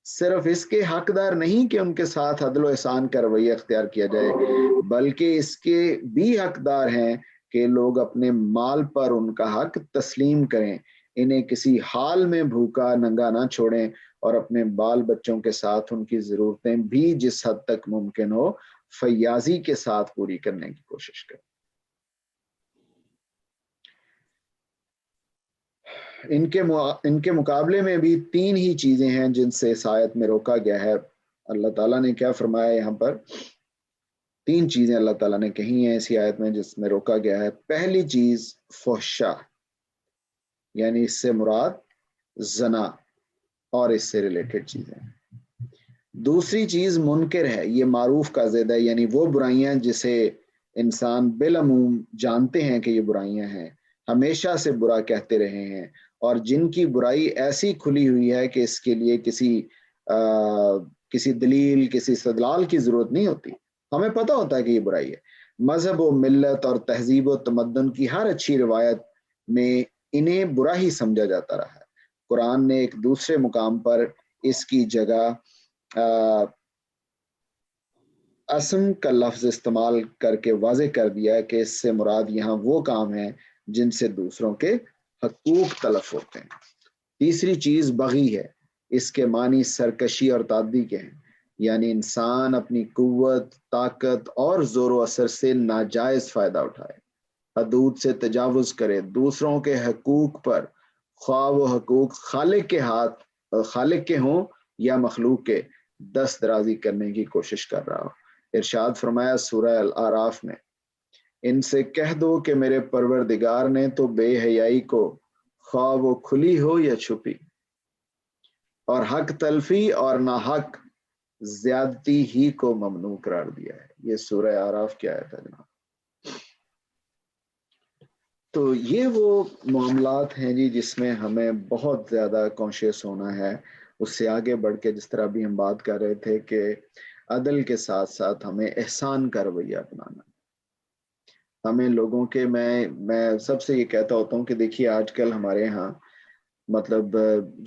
صرف اس کے حقدار نہیں کہ ان کے ساتھ عدل و احسان کا رویہ اختیار کیا جائے، بلکہ اس کے بھی حقدار ہیں کہ لوگ اپنے مال پر ان کا حق تسلیم کریں، انہیں کسی حال میں بھوکا ننگا نہ چھوڑیں، اور اپنے بال بچوں کے ساتھ ان کی ضرورتیں بھی جس حد تک ممکن ہو فیاضی کے ساتھ پوری کرنے کی کوشش کریں. ان کے مقابلے میں بھی 3 ہی چیزیں ہیں جن سے اس آیت میں روکا گیا ہے. اللہ تعالیٰ نے کیا فرمایا یہاں پر؟ 3 چیزیں اللہ تعالیٰ نے کہی ہیں اسی آیت میں جس میں روکا گیا ہے. پہلی چیز فحشا، یعنی اس سے مراد زنا اور اس سے ریلیٹڈ چیزیں. دوسری چیز منکر ہے، یہ معروف کا ضد ہے، یعنی وہ برائیاں جسے انسان بالعموم جانتے ہیں کہ یہ برائیاں ہیں، ہمیشہ سے برا کہتے رہے ہیں، اور جن کی برائی ایسی کھلی ہوئی ہے کہ اس کے لیے کسی دلیل، کسی استدلال کی ضرورت نہیں ہوتی. ہمیں پتہ ہوتا ہے کہ یہ برائی ہے. مذہب و ملت اور تہذیب و تمدن کی ہر اچھی روایت میں انہیں برا ہی سمجھا جاتا رہا ہے. قرآن نے ایک دوسرے مقام پر اس کی جگہ اسم کا لفظ استعمال کر کے واضح کر دیا ہے کہ اس سے مراد یہاں وہ کام ہیں جن سے دوسروں کے حقوق تلف ہوتے ہیں. تیسری چیز بغی ہے، اس کے معنی سرکشی اور تعدی کے ہیں، یعنی انسان اپنی قوت، طاقت اور زور و اثر سے ناجائز فائدہ اٹھائے، حدود سے تجاوز کرے، دوسروں کے حقوق پر، خواہ وہ حقوق خالق کے ہوں یا مخلوق کے، دست درازی کرنے کی کوشش کر رہا ہو. ارشاد فرمایا سورہ الاعراف میں، ان سے کہہ دو کہ میرے پروردگار نے تو بے حیائی کو خواہ وہ کھلی ہو یا چھپی، اور حق تلفی اور ناحق زیادتی ہی کو ممنوع قرار دیا ہے. یہ سورہ اعراف کی آیت ہے جناب. تو یہ وہ معاملات ہیں جی جس میں ہمیں بہت زیادہ کانشیس ہونا ہے. اس سے آگے بڑھ کے جس طرح بھی ہم بات کر رہے تھے کہ عدل کے ساتھ ساتھ ہمیں احسان کا رویہ اپنانا. ہمیں لوگوں کے میں سب سے یہ کہتا ہوتا ہوں کہ دیکھیے آج کل ہمارے ہاں مطلب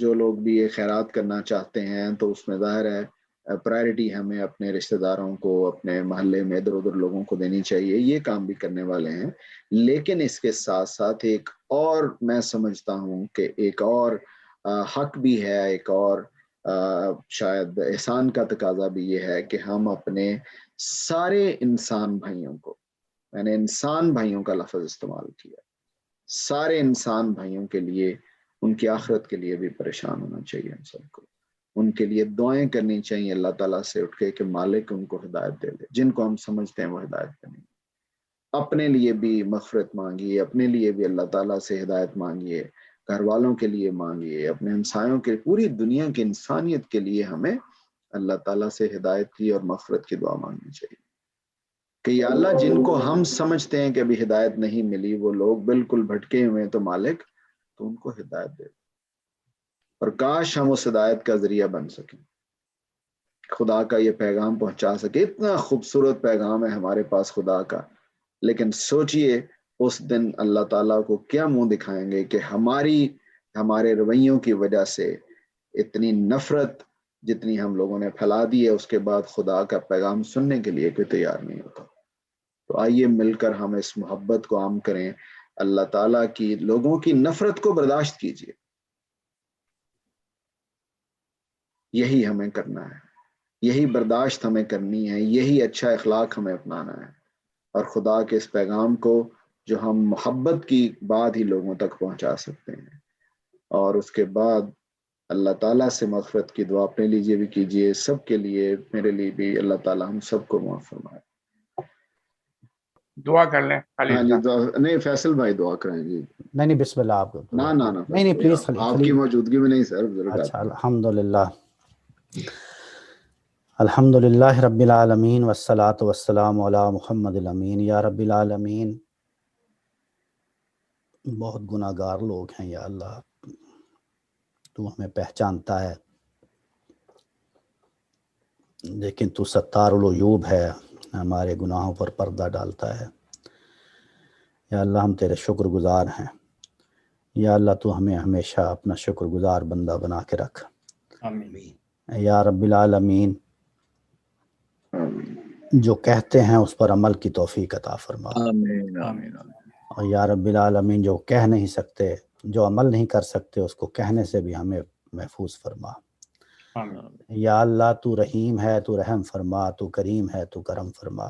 جو لوگ بھی یہ خیرات کرنا چاہتے ہیں تو اس میں ظاہر ہے پرائرٹی ہمیں اپنے رشتہ داروں کو، اپنے محلے میں ادھر ادھر لوگوں کو دینی چاہیے. یہ کام بھی کرنے والے ہیں، لیکن اس کے ساتھ ساتھ ایک اور میں سمجھتا ہوں کہ ایک اور حق بھی ہے، ایک اور شاید احسان کا تقاضا بھی یہ ہے کہ ہم اپنے سارے انسان بھائیوں کو، میں نے انسان بھائیوں کا لفظ استعمال کیا، سارے انسان بھائیوں کے لیے، ان کی آخرت کے لیے بھی پریشان ہونا چاہیے. ہم سب کو ان کے لیے دعائیں کرنی چاہیے اللہ تعالیٰ سے اٹھ کے کہ مالک ان کو ہدایت دے دے، جن کو ہم سمجھتے ہیں وہ ہدایت کریں. اپنے لیے بھی مغفرت مانگیے، اپنے لیے بھی اللہ تعالیٰ سے ہدایت مانگیے، گھر والوں کے لیے مانگیے، اپنے ہمسایوں کے، پوری دنیا کی انسانیت کے لیے ہمیں اللہ تعالیٰ سے ہدایت کی اور مغفرت کی دعا مانگنی چاہیے کہ یا اللہ جن کو ہم سمجھتے ہیں کہ ابھی ہدایت نہیں ملی، وہ لوگ بالکل بھٹکے ہوئے، تو مالک تو ان کو ہدایت دے، اور کاش ہم اس ہدایت کا ذریعہ بن سکیں، خدا کا یہ پیغام پہنچا سکے. اتنا خوبصورت پیغام ہے ہمارے پاس خدا کا، لیکن سوچئے اس دن اللہ تعالیٰ کو کیا منہ دکھائیں گے کہ ہمارے رویوں کی وجہ سے اتنی نفرت جتنی ہم لوگوں نے پھیلا دی ہے، اس کے بعد خدا کا پیغام سننے کے لیے کوئی تیار نہیں ہوتا. تو آئیے مل کر ہم اس محبت کو عام کریں، اللہ تعالیٰ کی لوگوں کی نفرت کو برداشت کیجیے. یہی ہمیں کرنا ہے، یہی برداشت ہمیں کرنی ہے، یہی اچھا اخلاق ہمیں اپنانا ہے، اور خدا کے اس پیغام کو جو ہم محبت کی بعد ہی لوگوں تک پہنچا سکتے ہیں. اور اس کے بعد اللہ تعالیٰ سے مغفرت کی دعا اپنے لیے بھی کیجیے، سب کے لیے، میرے لیے بھی. اللہ تعالیٰ ہم سب کو معاف فرمائے. دعا کر لیں خلیل ہاں جی صاحب. نہیں فیصل بھائی دعا کریں جی. نہیں بسم اللہ آپ کو. نہ نہیں پلیز آپ کی موجودگی میں نہیں سر. اچھا الحمدللہ الحمدللہ رب العالمین والصلاة والسلام علی محمد الامین. یا رب العالمین بہت گناہ گار لوگ ہیں یا اللہ، تو ہمیں پہچانتا ہے، لیکن تو ستار العیوب ہے، ہمارے گناہوں پر پردہ ڈالتا ہے. یا اللہ ہم تیرے شکر گزار ہیں. یا اللہ تو ہمیں ہمیشہ اپنا شکر گزار بندہ بنا کے رکھ. آمین. یا رب العالمین جو کہتے ہیں اس پر عمل کی توفیق عطا فرما. آمین آمین. اور یا رب العالمین جو کہہ نہیں سکتے، جو عمل نہیں کر سکتے، اس کو کہنے سے بھی ہمیں محفوظ فرما. آمین. یا اللہ تو رحیم ہے، تو رحم فرما، تو کریم ہے، تو کرم فرما.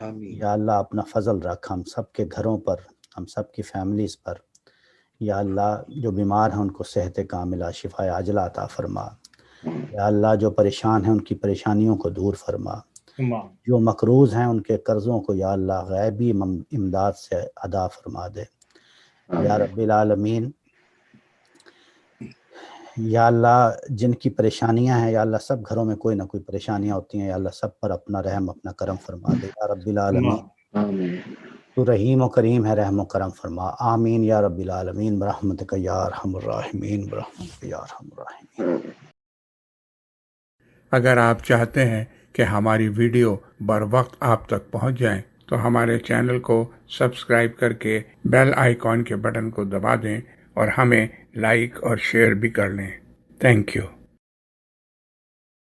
یا اللہ اپنا فضل رکھ ہم سب کے گھروں پر، ہم سب کی فیملیز پر. یا اللہ جو بیمار ہیں ان کو صحت کاملہ شفا عاجلہ عطا فرما. یا اللہ جو پریشان ہیں ان کی پریشانیوں کو دور فرما. جو مقروض ہیں ان کے قرضوں کو یا اللہ غیبی امداد سے ادا فرما دے. یا رب العالمین یا اللہ جن کی پریشانیاں ہیں یا اللہ سب گھروں میں کوئی نہ کوئی پریشانیاں ہوتی ہیں، یا اللہ سب پر اپنا رحم اپنا کرم فرما دے. یا رب العالمین تو رحیم و کریم ہے، رحم و کرم فرما. آمین یا رب العالمین برحمتک یا ارحم الراحمین برحمتک یا ارحم الراحمین. اگر آپ چاہتے ہیں کہ ہماری ویڈیو بر وقت آپ تک پہنچ جائیں تو ہمارے چینل کو سبسکرائب کر کے بیل آئیکن کے بٹن کو دبا دیں اور ہمیں لائک اور شیئر بھی کر لیں. Thank you.